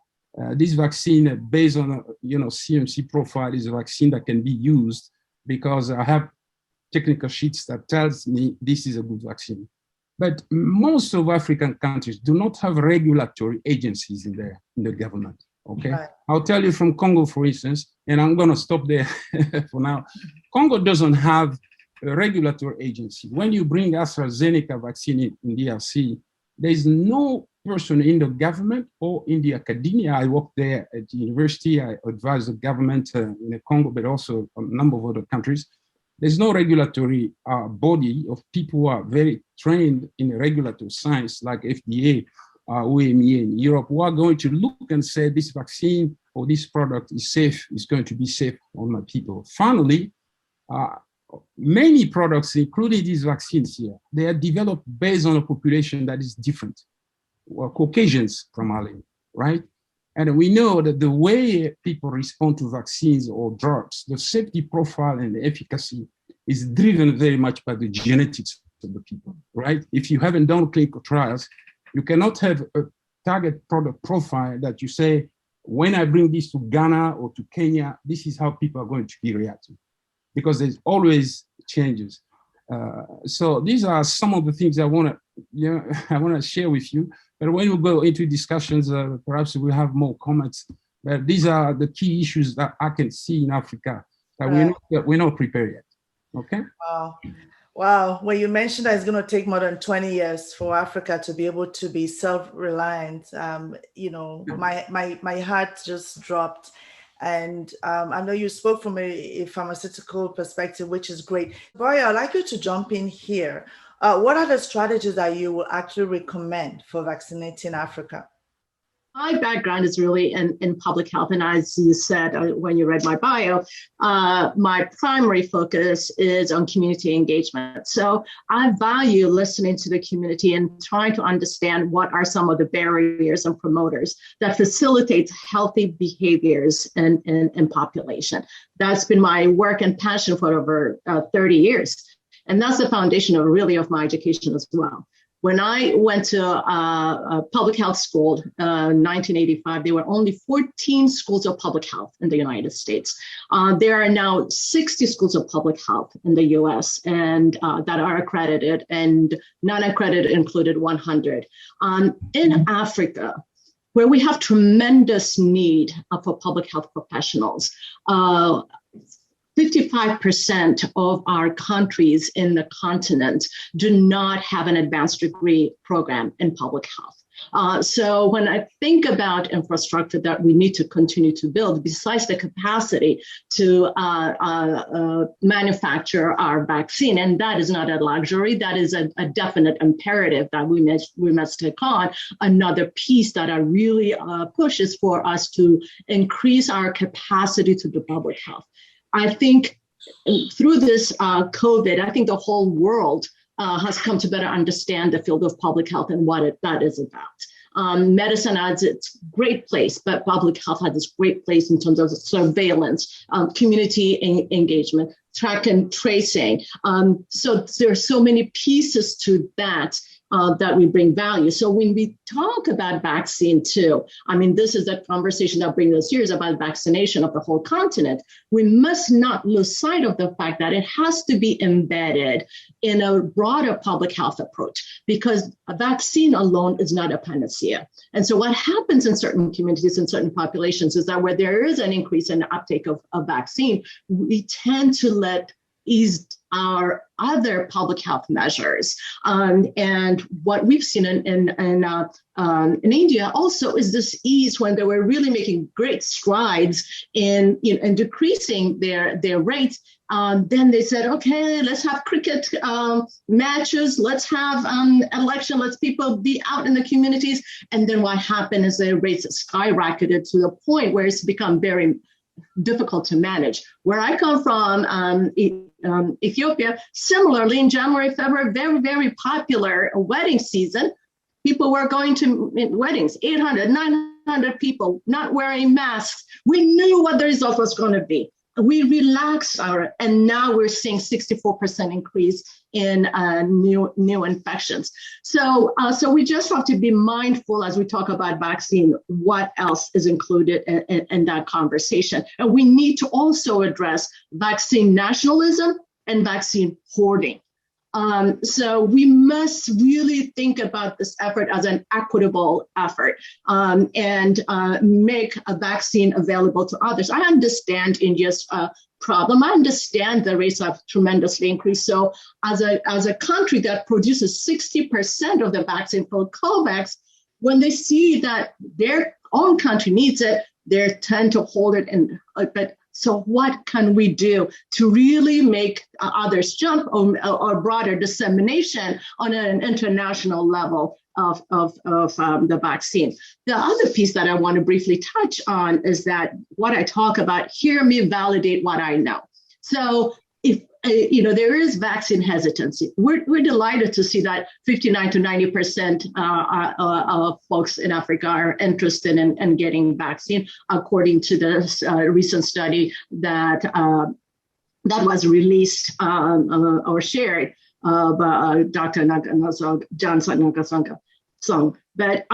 This vaccine, based on CMC profile, is a vaccine that can be used because I have technical sheets that tells me this is a good vaccine. But most of African countries do not have regulatory agencies in the government, okay? Right. I'll tell you from Congo, for instance, and I'm gonna stop there for now. Congo doesn't have a regulatory agency. When you bring AstraZeneca vaccine in DRC, there's no person in the government or in the academia. I work there at the university, I advise the government in the Congo, but also a number of other countries. There's no regulatory body of people who are very trained in regulatory science like FDA, OME in Europe, who are going to look and say this vaccine or this product is safe, is going to be safe on my people. Finally, many products, including these vaccines here, they are developed based on a population that is different, Caucasians primarily, right? And we know that the way people respond to vaccines or drugs, the safety profile and the efficacy is driven very much by the genetics of the people, right? If you haven't done clinical trials, you cannot have a target product profile that you say, when I bring this to Ghana or to Kenya, this is how people are going to be reacting, because there's always changes. So these are some of the things I want to share with you. But when we go into discussions, perhaps we'll have more comments But these are the key issues that I can see in Africa that we're not prepared yet. Okay. Wow. When you mentioned that it's going to take more than 20 years for Africa to be able to be self-reliant, my heart just dropped. And I know you spoke from a pharmaceutical perspective, which is great. Boya, I'd like you to jump in here. What are the strategies that you will actually recommend for vaccinating Africa? My background is really in public health. And as you said, when you read my bio, my primary focus is on community engagement. So I value listening to the community and trying to understand what are some of the barriers and promoters that facilitates healthy behaviors in population. That's been my work and passion for over 30 years. And that's the foundation of my education as well. When I went to public health school in 1985, there were only 14 schools of public health in the United States. There are now 60 schools of public health in the US and that are accredited, and non-accredited included 100. In Africa, where we have tremendous need for public health professionals, 55% of our countries in the continent do not have an advanced degree program in public health. So when I think about infrastructure that we need to continue to build, besides the capacity to manufacture our vaccine, and that is not a luxury, that is a definite imperative that we must take on. Another piece that I really push is for us to increase our capacity to do public health. I think through this COVID, I think the whole world has come to better understand the field of public health and what that is about. Medicine has its great place, but public health has its great place in terms of surveillance, community engagement, track and tracing. So there are so many pieces to that that we bring value. So when we talk about vaccine too, I mean, this is the conversation that brings us here is about vaccination of the whole continent. We must not lose sight of the fact that it has to be embedded in a broader public health approach, because a vaccine alone is not a panacea. And so what happens in certain communities and certain populations is that where there is an increase in the uptake of vaccine, we tend to let ease our other public health measures. And what we've seen in India also is this ease when they were really making great strides in decreasing their rates. Then they said, okay, let's have cricket matches, let's have election, let's people be out in the communities. And then what happened is their rates skyrocketed to the point where it's become very difficult to manage. Where I come from, Ethiopia, similarly in January, February, very, very popular wedding season. People were going to weddings, 800, 900 people, not wearing masks. We knew what the result was going to be. We relaxed and now we're seeing 64% increase in new infections. So we just have to be mindful as we talk about vaccine, what else is included in that conversation. And we need to also address vaccine nationalism and vaccine hoarding. So we must really think about this effort as an equitable effort and make a vaccine available to others. I understand India's problem. I understand the rates have tremendously increased. So as a country that produces 60% of the vaccine for COVAX, when they see that their own country needs it, they tend to hold it in. But so what can we do to really make others jump or broader dissemination on an international level of the vaccine? The other piece that I want to briefly touch on is that what I talk about, hear me validate what I know. So if there is vaccine hesitancy, we're delighted to see that 59 to 90% of folks in Africa are interested in getting vaccine, according to this recent study that was released or shared by Dr. Nkengasong. But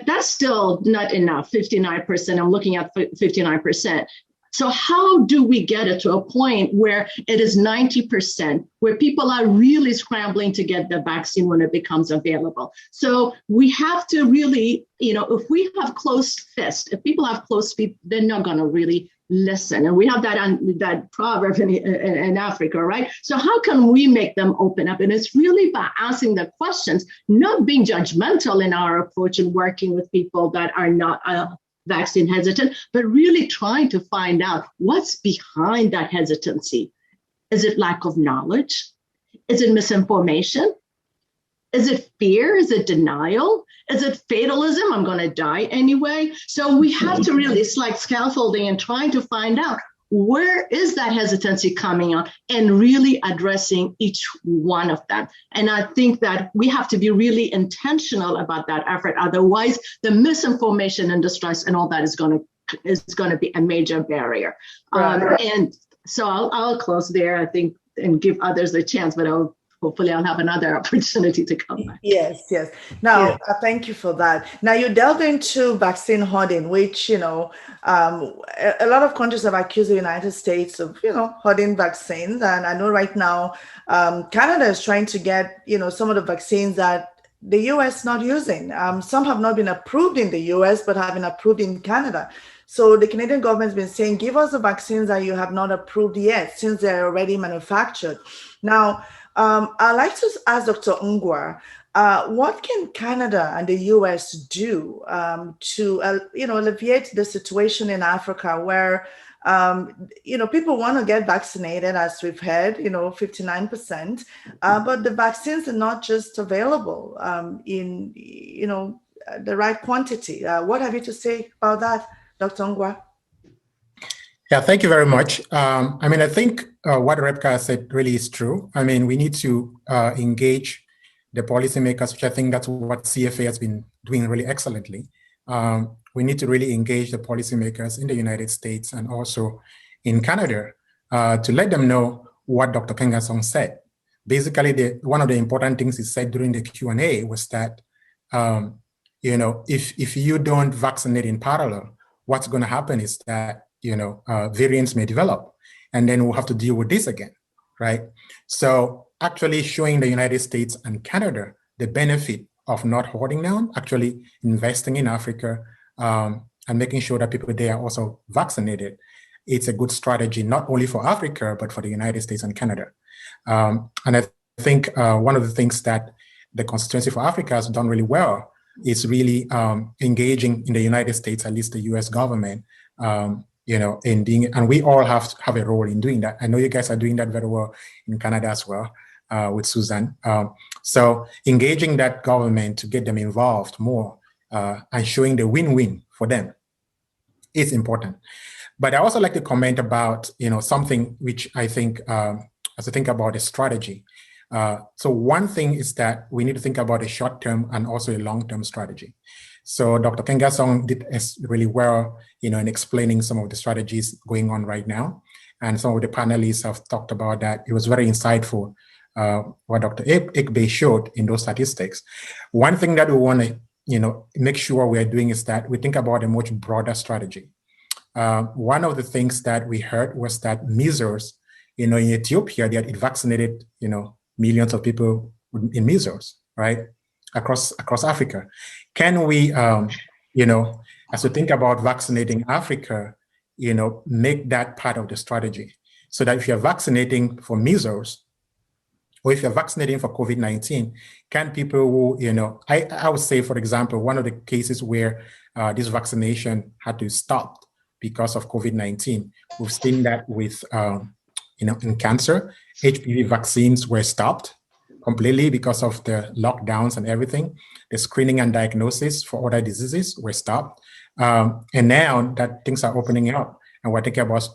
that's still not enough. 59%. I'm looking at 59%. So how do we get it to a point where it is 90%, where people are really scrambling to get the vaccine when it becomes available? So we have to really, if we have closed fists, if people have closed feet, they're not going to really listen. And we have that proverb in Africa, right? So how can we make them open up? And it's really by asking the questions, not being judgmental in our approach and working with people that are not vaccine hesitant, but really trying to find out what's behind that hesitancy. Is it lack of knowledge? Is it misinformation? Is it fear? Is it denial? Is it fatalism? I'm going to die anyway. So we have to really, it's like scaffolding and trying to find out where is that hesitancy coming on and really addressing each one of them. And I think that we have to be really intentional about that effort. Otherwise, the misinformation and distrust and all that is going to be a major barrier. Right. And so I'll close there, I think, and give others a chance, but hopefully I'll have another opportunity to come back. Yes. Now, thank you for that. Now, you delved into vaccine hoarding, which, a lot of countries have accused the United States of, hoarding vaccines. And I know right now, Canada is trying to get, some of the vaccines that the US not using. Some have not been approved in the US, but have been approved in Canada. So the Canadian government's been saying, give us the vaccines that you have not approved yet, since they're already manufactured. Now, I'd like to ask Dr. Ngwa, what can Canada and the US do to alleviate the situation in Africa where, people want to get vaccinated, as we've heard, 59%, but the vaccines are not just available in, the right quantity. What have you to say about that, Dr. Ngwa? Yeah, thank you very much. I think what Rebecca said really is true. We need to engage the policymakers, which I think that's what CFA has been doing really excellently. We need to really engage the policymakers in the United States and also in Canada to let them know what Dr. Nkengasong said. Basically, one of the important things he said during the Q&A was that, if you don't vaccinate in parallel, what's going to happen is that variants may develop, and then we'll have to deal with this again, right? So actually showing the United States and Canada the benefit of not hoarding down, actually investing in Africa and making sure that people there are also vaccinated. It's a good strategy, not only for Africa, but for the United States and Canada. And I think one of the things that the Constituency for Africa has done really well is really engaging in the United States, at least the US government, in being, and we all have a role in doing that. I know you guys are doing that very well in Canada as well with Susan. So engaging that government to get them involved more and showing the win-win for them is important. But I also like to comment about, something which I think, as I think about a strategy. So one thing is that we need to think about a short-term and also a long-term strategy. So Dr. Nkengasong did really well, in explaining some of the strategies going on right now. And some of the panelists have talked about that. It was very insightful what Dr. Ekbe showed in those statistics. One thing that we want to, make sure we're doing is that we think about a much broader strategy. One of the things that we heard was that measles, in Ethiopia, it vaccinated, millions of people in measles, right? Across Africa. Can we, as we think about vaccinating Africa, make that part of the strategy so that if you're vaccinating for measles or if you're vaccinating for COVID-19, can people who, I would say, for example, one of the cases where this vaccination had to stop because of COVID-19, we've seen that with, in cancer, HPV vaccines were stopped completely because of the lockdowns and everything. The screening and diagnosis for other diseases were stopped. And now that things are opening up and we're thinking about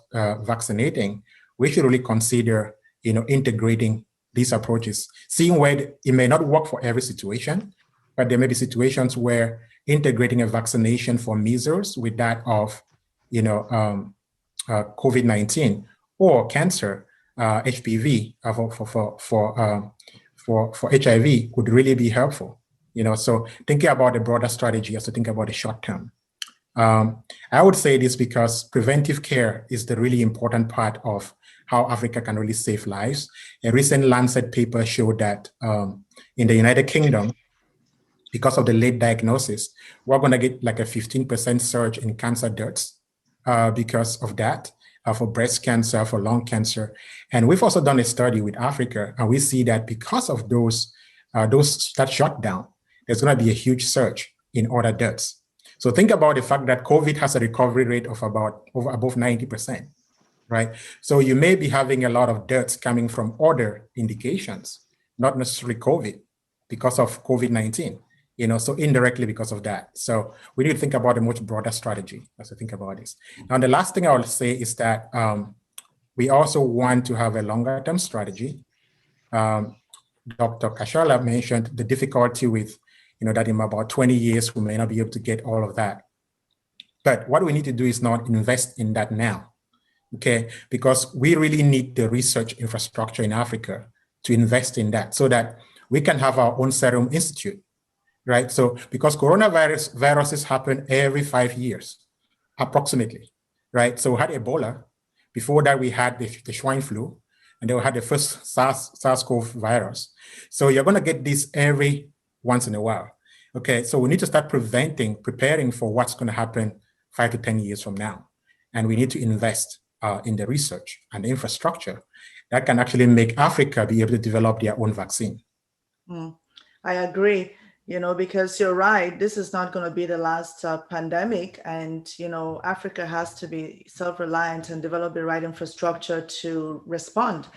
vaccinating, we should really consider, integrating these approaches, seeing where it may not work for every situation, but there may be situations where integrating a vaccination for measles with that of, COVID-19 or cancer, HPV for HIV would really be helpful. So thinking about a broader strategy as to think about the short term. I would say this because preventive care is the really important part of how Africa can really save lives. A recent Lancet paper showed that in the United Kingdom, because of the late diagnosis, we're going to get like a 15% surge in cancer deaths because of that, for breast cancer, for lung cancer. And we've also done a study with Africa, and we see that because of that shutdown, there's going to be a huge surge in other deaths. So think about the fact that COVID has a recovery rate of above 90%, right? So you may be having a lot of deaths coming from other indications, not necessarily COVID, because of COVID-19. So indirectly because of that. So we need to think about a much broader strategy as we think about this. Now, the last thing I will say is that we also want to have a longer term strategy. Dr. Kashala mentioned the difficulty with, that in about 20 years, we may not be able to get all of that. But what we need to do is not invest in that now, okay? Because we really need the research infrastructure in Africa to invest in that so that we can have our own Serum Institute. Right, so because viruses happen every 5 years, approximately, right? So we had Ebola, before that we had the swine flu, and then we had the first SARS-CoV virus. So you're gonna get this every once in a while, okay? So we need to start preparing for what's gonna happen 5 to 10 years from now. And we need to invest in the research and the infrastructure that can actually make Africa be able to develop their own vaccine. I agree. Because you're right, this is not going to be the last pandemic. And, Africa has to be self-reliant and develop the right infrastructure to respond.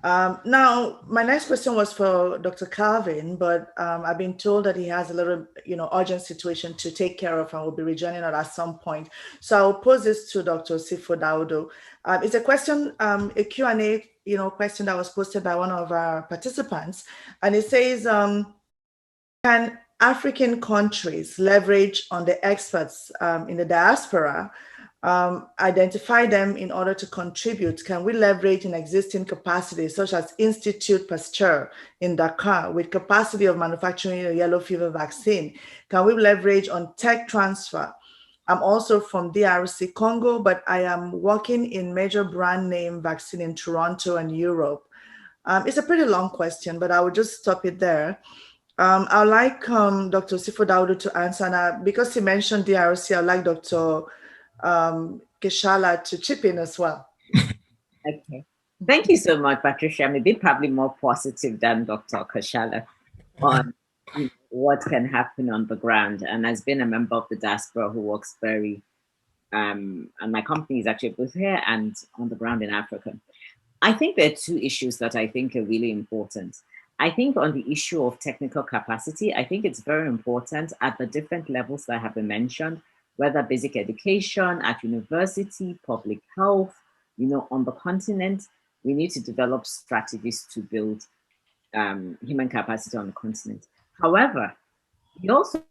Now, my next question was for Dr. Calvin, but I've been told that he has a little, urgent situation to take care of and will be rejoining us at some point. So I'll pose this to Dr. Saphya Daudu. It's a question, a Q&A, question that was posted by one of our participants. And it says, can African countries leverage on the experts in the diaspora, identify them in order to contribute? Can we leverage in existing capacities such as Institut Pasteur in Dakar with capacity of manufacturing a yellow fever vaccine? Can we leverage on tech transfer? I'm also from DRC Congo, but I am working in major brand name vaccine in Toronto and Europe. It's a pretty long question, but I will just stop it there. I'd like Dr. Saphya Daudu to answer now. Because he mentioned DRC, I'd like Dr. Kashala to chip in as well. Okay. Thank you so much, Patricia. Maybe probably more positive than Dr. Kashala on what can happen on the ground. And as being a member of the diaspora who works and my company is actually both here and on the ground in Africa. I think there are two issues that I think are really important. I think on the issue of technical capacity, I think it's very important at the different levels that have been mentioned, whether basic education, at university, public health, on the continent, we need to develop strategies to build human capacity on the continent. However, we also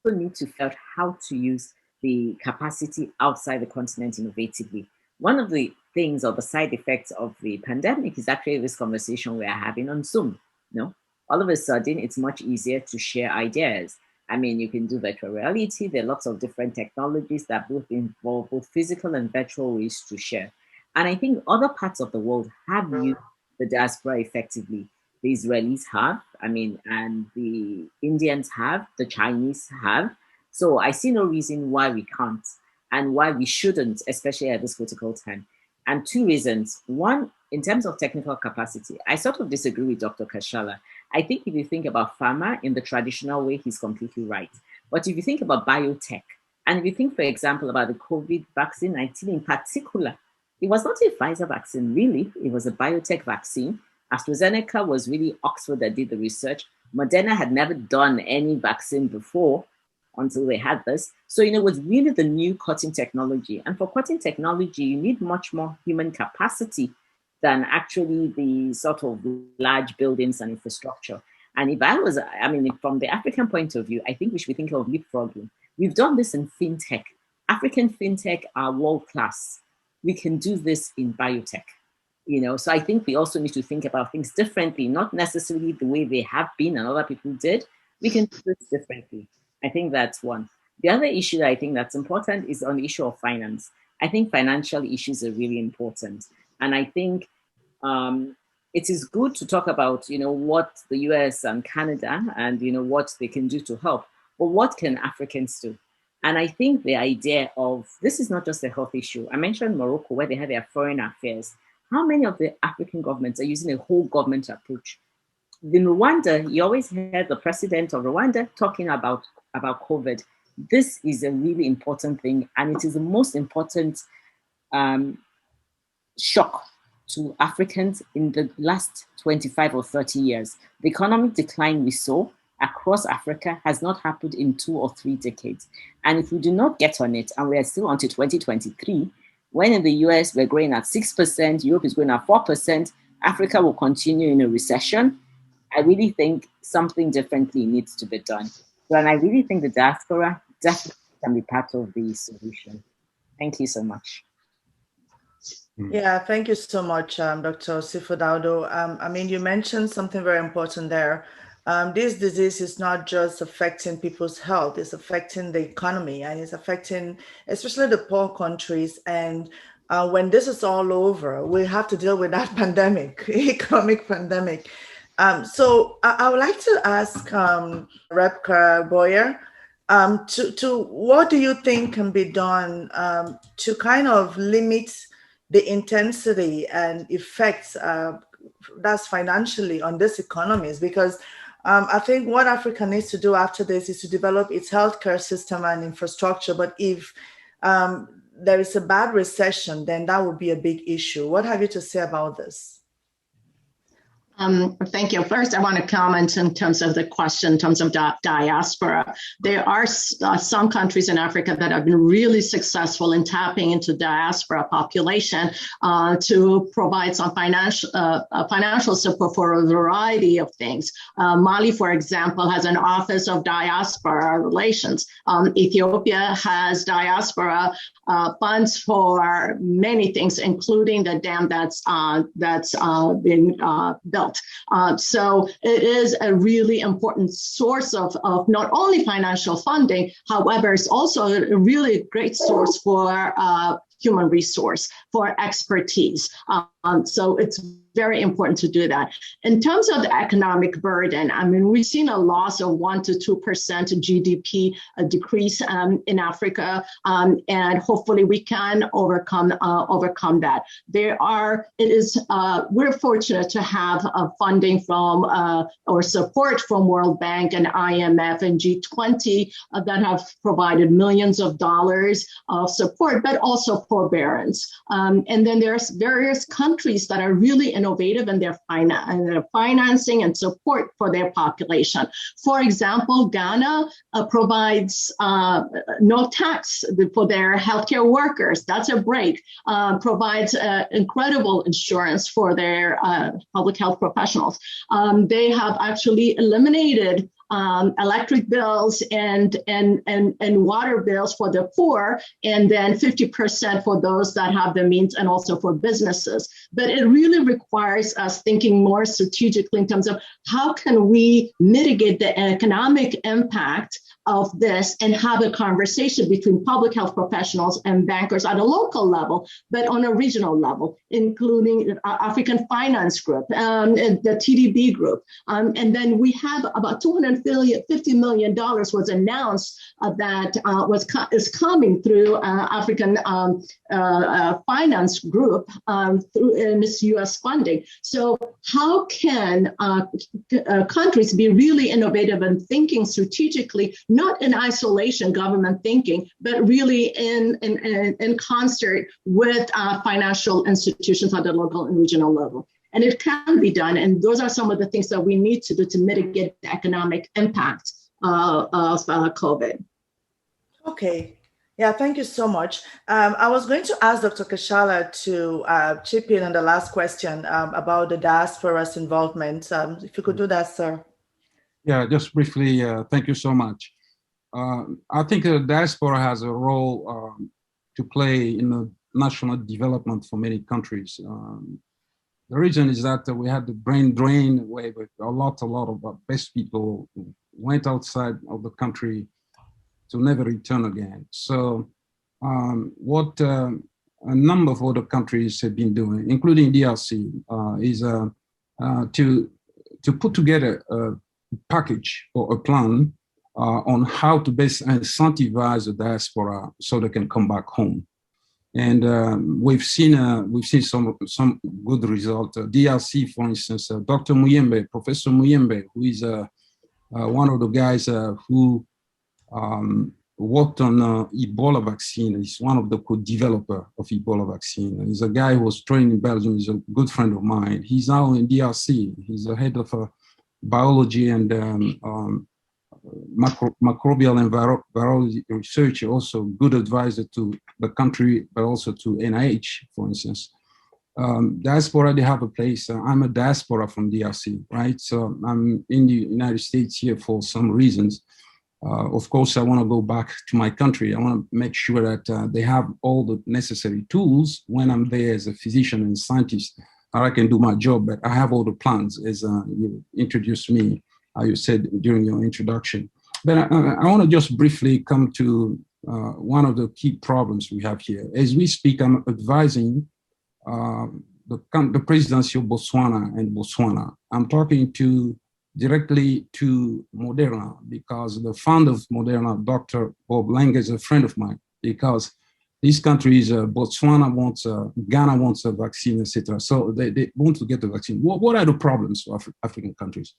need to figure out how to use the capacity outside the continent innovatively. One of the things or the side effects of the pandemic is actually this conversation we are having on Zoom. All of a sudden, it's much easier to share ideas. I mean, you can do virtual reality. There are lots of different technologies that both involve both physical and virtual ways to share. And I think other parts of the world have used the diaspora effectively. The Israelis have, and the Indians have, the Chinese have. So I see no reason why we can't and why we shouldn't, especially at this critical time. And two reasons. One, in terms of technical capacity, I sort of disagree with Dr. Kashala. I think if you think about pharma in the traditional way, he's completely right. But if you think about biotech, and if you think, for example, about the COVID vaccine 19 in particular, it was not a Pfizer vaccine, really. It was a biotech vaccine. AstraZeneca was really Oxford that did the research. Moderna had never done any vaccine before until they had this. So, it was really the new cutting technology. And for cutting technology, you need much more human capacity than actually the sort of large buildings and infrastructure. And if I was, from the African point of view, I think we should be thinking of leapfrogging. We've done this in fintech. African fintech are world-class. We can do this in biotech. So I think we also need to think about things differently, not necessarily the way they have been and other people did. We can do this differently. I think that's one. The other issue that I think that's important is on the issue of finance. I think financial issues are really important. And I think it is good to talk about, what the US and Canada and, what they can do to help. But what can Africans do? And I think the idea of this is not just a health issue. I mentioned Morocco, where they have their foreign affairs. How many of the African governments are using a whole government approach? In Rwanda, you always hear the president of Rwanda talking about COVID. This is a really important thing, and it is the most important shock to Africans in the last 25 or 30 years. The economic decline we saw across Africa has not happened in 2 or 3 decades. And if we do not get on it, and we are still until 2023, when in the US we're growing at 6%, Europe is growing at 4%, Africa will continue in a recession. I really think something differently needs to be done. And I really think the diaspora definitely can be part of the solution. Thank you so much. Yeah, thank you so much, Dr. Sifo-Daudo. I mean, you mentioned something very important there. This disease is not just affecting people's health, it's affecting the economy, and it's affecting especially the poor countries. And when this is all over, we have to deal with that pandemic, economic pandemic. So I would like to ask Rebecca Boyer, to what do you think can be done to kind of limit the intensity and effects that's financially on these economies? Because I think what Africa needs to do after this is to develop its healthcare system and infrastructure. But if there is a bad recession, then that would be a big issue. What have you to say about this? Thank you. First, I want to comment in terms of the question, in terms of diaspora. There are some countries in Africa that have been really successful in tapping into diaspora population to provide some financial support for a variety of things. Mali, for example, has an Office of Diaspora Relations. Ethiopia has diaspora funds for many things, including the dam that's been built. So it is a really important source of not only financial funding, however, it's also a really great source for human resource, for expertise. So it's very important to do that. In terms of the economic burden, I mean, we've seen a loss of 1 to 2% GDP decrease in Africa, and hopefully we can overcome that. We're fortunate to have funding from or support from World Bank and IMF and G20 that have provided millions of dollars of support, but also forbearance. And then there's various countries that are really innovative in their financing and support for their population. For example, Ghana provides no tax for their healthcare workers. That's a break. Provides incredible insurance for their public health professionals. They have actually eliminated electric bills and water bills for the poor, and then 50% for those that have the means, and also for businesses. But it really requires us thinking more strategically in terms of how can we mitigate the economic impact of this and have a conversation between public health professionals and bankers at a local level, but on a regional level, including African Finance Group, the TDB Group. And then we have about $250 million was announced that is coming through African Finance Group through this US funding. So how can countries be really innovative and thinking strategically, not in isolation government thinking, but really in concert with financial institutions at the local and regional level? And it can be done. And those are some of the things that we need to do to mitigate the economic impact of COVID. Okay. Yeah, thank you so much. I was going to ask Dr. Kashala to chip in on the last question about the diaspora's involvement. If you could do that, sir. Yeah, just briefly, thank you so much. I think the diaspora has a role to play in the national development for many countries. The reason is that we had the brain drain wave. A lot of best people went outside of the country to never return again. So what a number of other countries have been doing, including DRC, is to put together a package or a plan on how to best incentivize the diaspora so they can come back home. And we've seen some good results. DRC, for instance, Dr. Muyembe, Professor Muyembe, who is one of the guys who worked on Ebola vaccine. He's one of the co-developer of Ebola vaccine. He's a guy who was trained in Belgium. He's a good friend of mine. He's now in DRC. He's the head of biology and microbial and virology research, also good advisor to the country, but also to NIH, for instance. Diaspora, they have a place. I'm a diaspora from DRC, right? So I'm in the United States here for some reasons. Of course, I want to go back to my country. I want to make sure that they have all the necessary tools when I'm there as a physician and scientist, or I can do my job, but I have all the plans, as you introduced me, you said during your introduction. But I want to just briefly come to one of the key problems we have here. As we speak, I'm advising the presidency of Botswana and Botswana. I'm talking directly to Moderna, because the founder of Moderna, Dr. Bob Langer, is a friend of mine, because these countries, Botswana wants, Ghana wants a vaccine, etc. So they want to get the vaccine. What are the problems for African countries?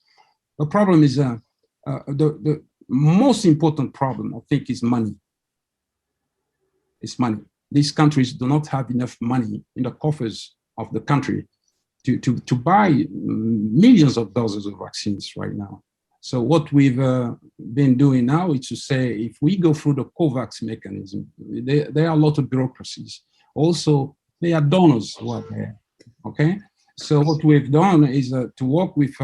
The problem is, the most important problem, I think, is money. It's money. These countries do not have enough money in the coffers of the country to buy millions of doses of vaccines right now. So what we've been doing now is to say, if we go through the COVAX mechanism, there are a lot of bureaucracies. Also, there are donors who are there, okay? So what we've done is to work with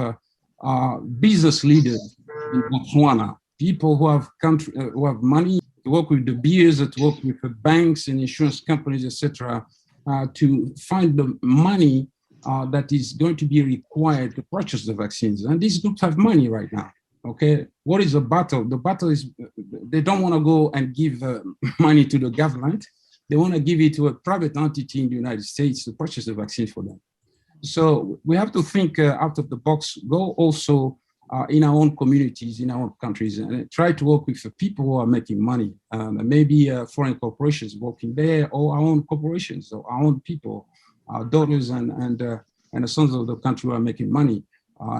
business leaders in Botswana, people who have money, to work with the beers, to work with the banks and insurance companies, etc., to find the money that is going to be required to purchase the vaccines. And these groups have money right now, okay? What is the battle? The battle is they don't want to go and give money to the government. They want to give it to a private entity in the United States to purchase the vaccine for them. So we have to think out of the box, go also in our own communities, in our own countries, and try to work with the people who are making money. Maybe foreign corporations working there, or our own corporations, or our own people, our daughters and the sons of the country who are making money,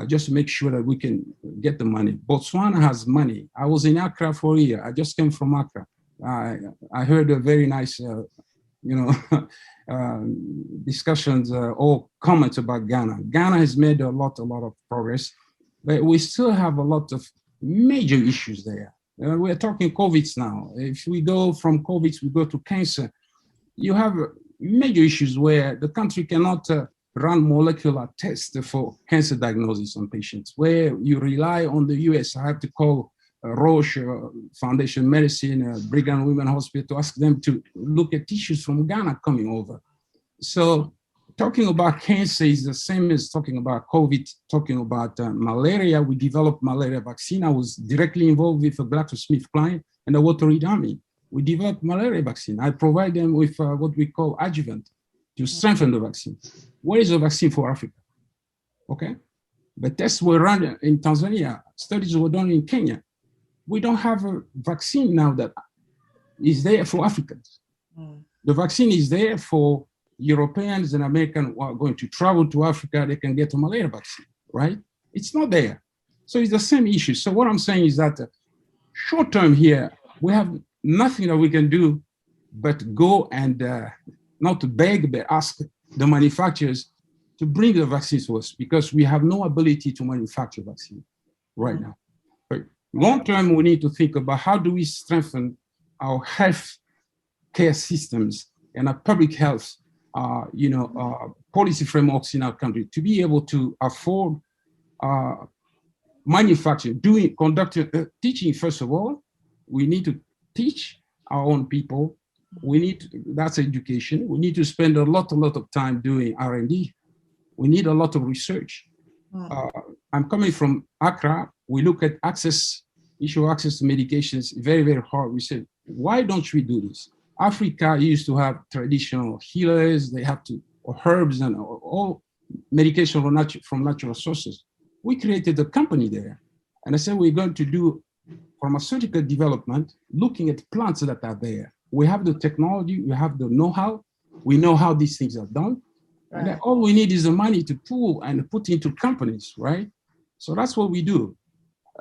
just to make sure that we can get the money. Botswana has money. I was in Accra for a year. I just came from Accra. I heard a very nice, discussions or comments about Ghana. Ghana has made a lot of progress, but we still have a lot of major issues there. We're talking COVID now. If we go from COVID, we go to cancer. You have major issues where the country cannot run molecular tests for cancer diagnosis on patients, where you rely on the US. I have to call Roche, Foundation Medicine, Brigham Women Hospital to ask them to look at tissues from Ghana coming over. So talking about cancer is the same as talking about COVID, talking about malaria. We developed malaria vaccine. I was directly involved with the GlaxoSmithKline and the Walter Reed Army. We developed malaria vaccine. I provide them with what we call adjuvant to strengthen the vaccine. Where is the vaccine for Africa? Okay, the tests were run in Tanzania. Studies were done in Kenya. We don't have a vaccine now that is there for Africans. The vaccine is there for Europeans and Americans who are going to travel to Africa. They can get a malaria vaccine, right? It's not there. So it's the same issue. So what I'm saying is that short term here, we have nothing that we can do but go and not to beg, but ask the manufacturers to bring the vaccines to us, because we have no ability to manufacture vaccine right now. But long term, we need to think about how do we strengthen our health care systems and our public health policy frameworks in our country to be able to afford manufacturing, conducting teaching. First of all, we need to teach our own people. That's education. We need to spend a lot of time doing R&D. We need a lot of research. I'm coming from Accra. We look at access issue of access to medications, very, very hard. We said, why don't we do this? Africa used to have traditional healers, they have to, herbs and all medication from natural sources. We created a company there. And I said, we're going to do pharmaceutical development, looking at plants that are there. We have the technology, we have the know-how, we know how these things are done. Right. And all we need is the money to pool and put into companies, right? So that's what we do.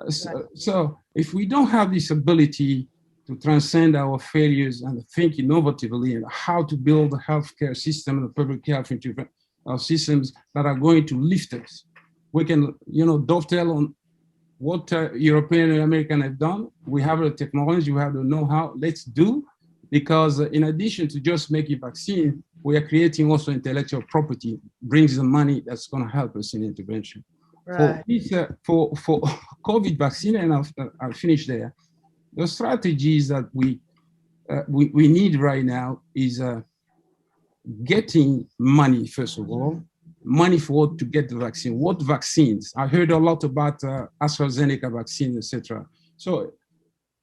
So if we don't have this ability to transcend our failures and think innovatively and how to build a healthcare system and public health systems that are going to lift us, we can, dovetail on what European and American have done. We have the technology, we have the know-how. Let's do, because in addition to just making vaccine, we are creating also intellectual property, brings the money that's going to help us in intervention. Right. For COVID vaccine, and I'll finish there. The strategies that we need right now is getting money, first of all. Money for what to get the vaccine. What vaccines? I heard a lot about AstraZeneca vaccine, etc. So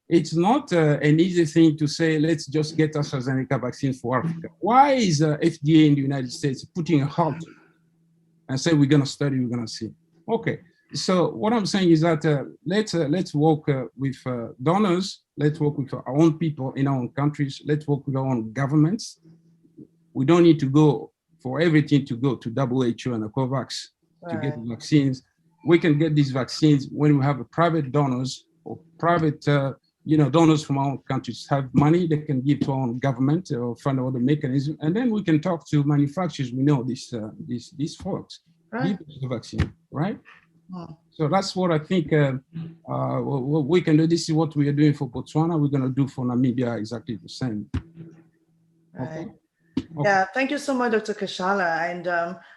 it's not an easy thing to say, let's just get AstraZeneca vaccine for Africa. Why is FDA in the United States putting a halt and say, we're going to study, we're going to see? Okay, so what I'm saying is that let's work with donors, let's work with our own people in our own countries, let's work with our own governments. We don't need to go for everything to go to WHO and the COVAX to get the vaccines. We can get these vaccines when we have private donors or private donors from our own countries have money they can give to our own government or find out the mechanism, and then we can talk to manufacturers. We know these folks. Give us the vaccine, right? So that's what I think we can do. This is what we are doing for Botswana. We're going to do for Namibia exactly the same. Okay. Yeah, thank you so much, Dr. Kashala. And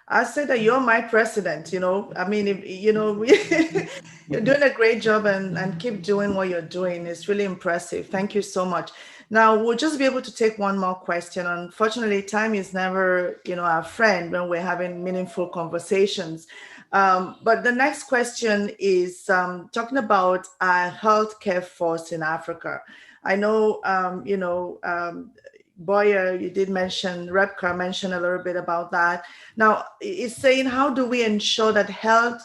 I say that you're my president, I mean, you're doing a great job and keep doing what you're doing. It's really impressive. Thank you so much. Now, we'll just be able to take one more question. Unfortunately, time is never, our friend when we're having meaningful conversations. But the next question is talking about our healthcare force in Africa. I know, Boyer, you did mention, Repka mentioned a little bit about that. Now, it's saying, how do we ensure that health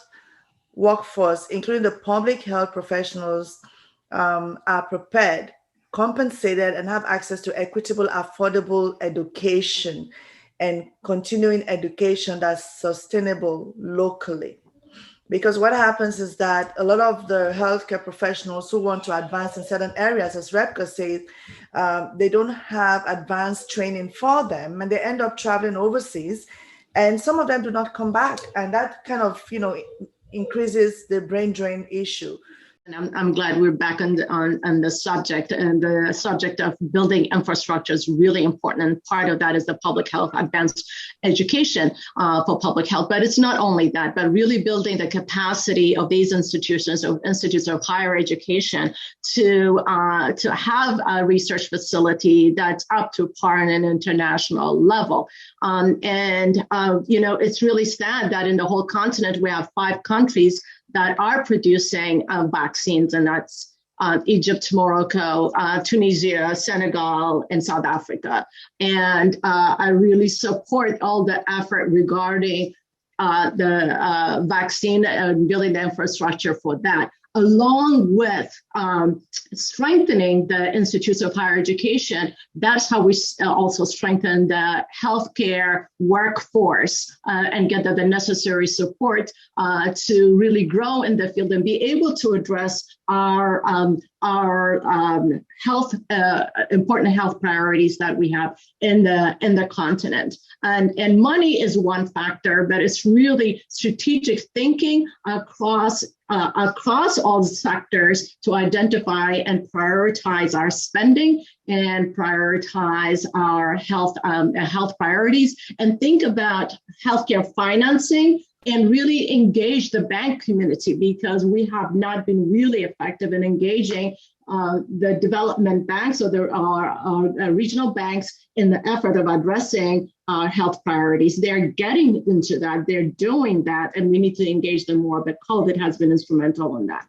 workforce, including the public health professionals, are prepared, compensated, and have access to equitable, affordable education and continuing education that's sustainable locally? Because what happens is that a lot of the healthcare professionals who want to advance in certain areas, as Repka said, they don't have advanced training for them, and they end up traveling overseas, and some of them do not come back, and that kind of increases the brain drain issue. And I'm glad we're back on the subject, and the subject of building infrastructure is really important. And part of that is the public health, advanced education for public health. But it's not only that, but really building the capacity of these institutions of higher education to have a research facility that's up to par on an international level. It's really sad that in the whole continent, we have 5 countries that are producing vaccines, and that's Egypt, Morocco, Tunisia, Senegal, and South Africa. And I really support all the effort regarding the vaccine and building the infrastructure for that, along with strengthening the institutes of higher education. That's how we also strengthen the healthcare workforce and get the necessary support to really grow in the field and be able to address our health, important health priorities that we have in the continent. And money is one factor, but it's really strategic thinking across all sectors to identify and prioritize our spending and prioritize our health priorities, and think about healthcare financing and really engage the bank community, because we have not been really effective in engaging the development banks or our regional banks in the effort of addressing our health priorities. They're getting into that, they're doing that, and we need to engage them more, but COVID has been instrumental in that.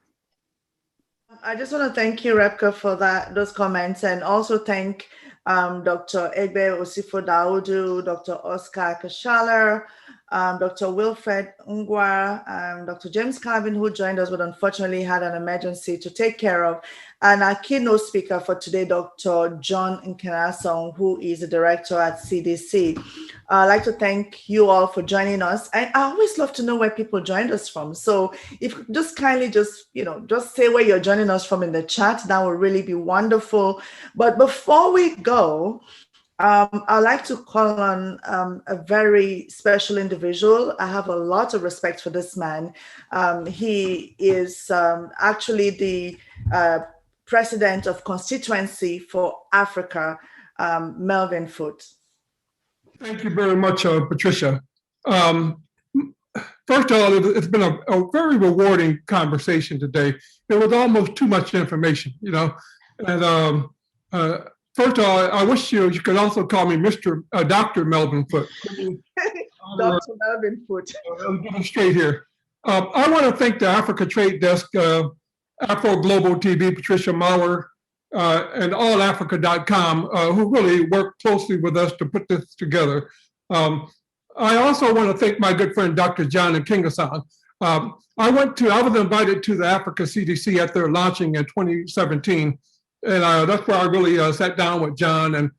I just want to thank you, Repka, for those comments, and also thank Dr. Egbe Osifo-Daudu, Dr. Oscar Kashaler, Dr. Wilfred Ngwa, Dr. James Calvin, who joined us but unfortunately had an emergency to take care of, and our keynote speaker for today, Dr. John Nkengasong, who is the director at CDC. I'd like to thank you all for joining us. I always love to know where people joined us from. So if just kindly just say where you're joining us from in the chat, that would really be wonderful. But before we go, I'd like to call on a very special individual. I have a lot of respect for this man. He is actually the president of Constituency for Africa, Melvin Foot. Thank you very much, Patricia. First of all, it's been a very rewarding conversation today. There was almost too much information, And first of all, I wish you could also call me Dr. Melvin Foot. Dr. Melvin Foot. I'll get it straight here. I want to thank the Africa Trade Desk, AfroGlobal TV, Patricia Maurer, and allAfrica.com, who really worked closely with us to put this together. I also want to thank my good friend, Dr. John Nkengasong. I was invited to the Africa CDC at their launching in 2017. And that's where I really sat down with John, and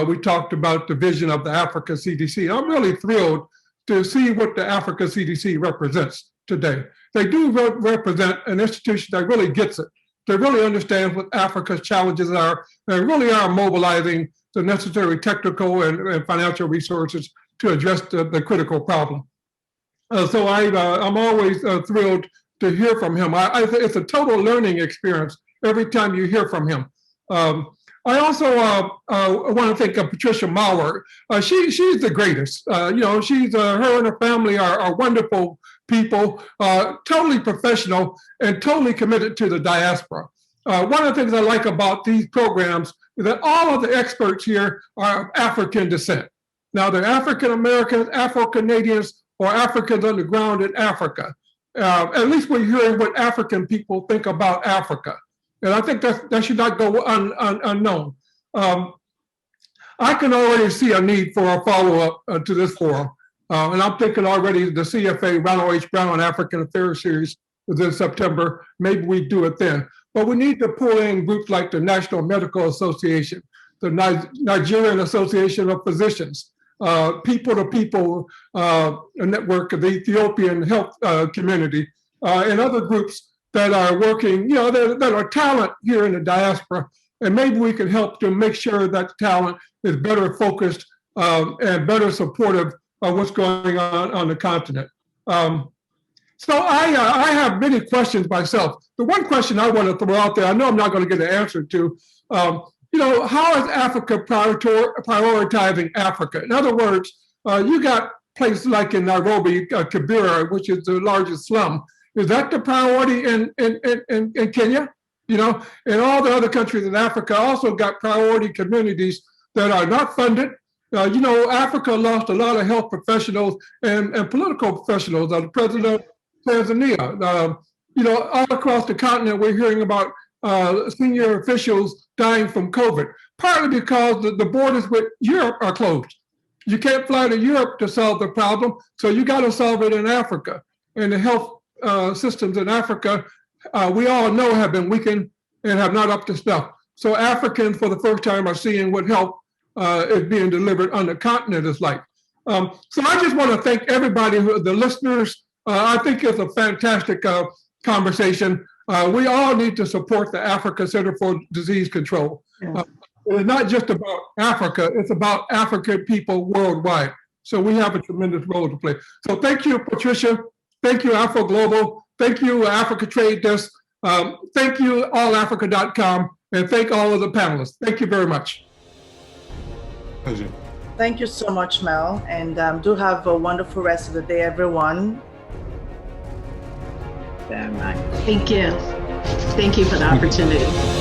we talked about the vision of the Africa CDC. I'm really thrilled to see what the Africa CDC represents today. They do represent an institution that really gets it. They really understand what Africa's challenges are, and really are mobilizing the necessary technical and financial resources to address the critical problem. So I'm always thrilled to hear from him. It's a total learning experience every time you hear from him. I also want to thank Patricia Maurer. She's the greatest. She's her and her family are wonderful people, totally professional and totally committed to the diaspora. One of the things I like about these programs is that all of the experts here are of African descent. Now they're African Americans, Afro-Canadians, or Africans on the ground in Africa. At least we're hearing what African people think about Africa. And I think that should not go unknown. I can already see a need for a follow-up to this forum. And I'm thinking already the CFA Ronald H. Brown African Affairs Series within September. Maybe we do it then. But we need to pull in groups like the National Medical Association, the Nigerian Association of Physicians, People-to-People Network of the Ethiopian Health Community, and other groups that are working, that are talent here in the diaspora, and maybe we can help to make sure that talent is better focused and better supportive of what's going on the continent. So I have many questions myself. The one question I want to throw out there, I know I'm not going to get an answer to, how is Africa prioritizing Africa? In other words, you got places like in Nairobi, Kibera, which is the largest slum. Is that the priority in Kenya? And all the other countries in Africa also got priority communities that are not funded. Africa lost a lot of health professionals and political professionals. The president of Tanzania, all across the continent, we're hearing about senior officials dying from COVID, partly because the borders with Europe are closed. You can't fly to Europe to solve the problem, so you got to solve it in Africa. And the health systems in Africa, we all know have been weakened and have not up to snuff. So Africans, for the first time, are seeing what help is being delivered on the continent is like. So I just want to thank everybody, the listeners. I think it's a fantastic conversation. We all need to support the Africa Center for Disease Control. It's not just about Africa, it's about African people worldwide. So we have a tremendous role to play. So thank you, Patricia. Thank you, AfroGlobal. Thank you, Africa Trade Desk. Thank you, allAfrica.com. And thank all of the panelists. Thank you very much. Pleasure. Thank you so much, Mel. And do have a wonderful rest of the day, everyone. Thank you. Thank you for the opportunity.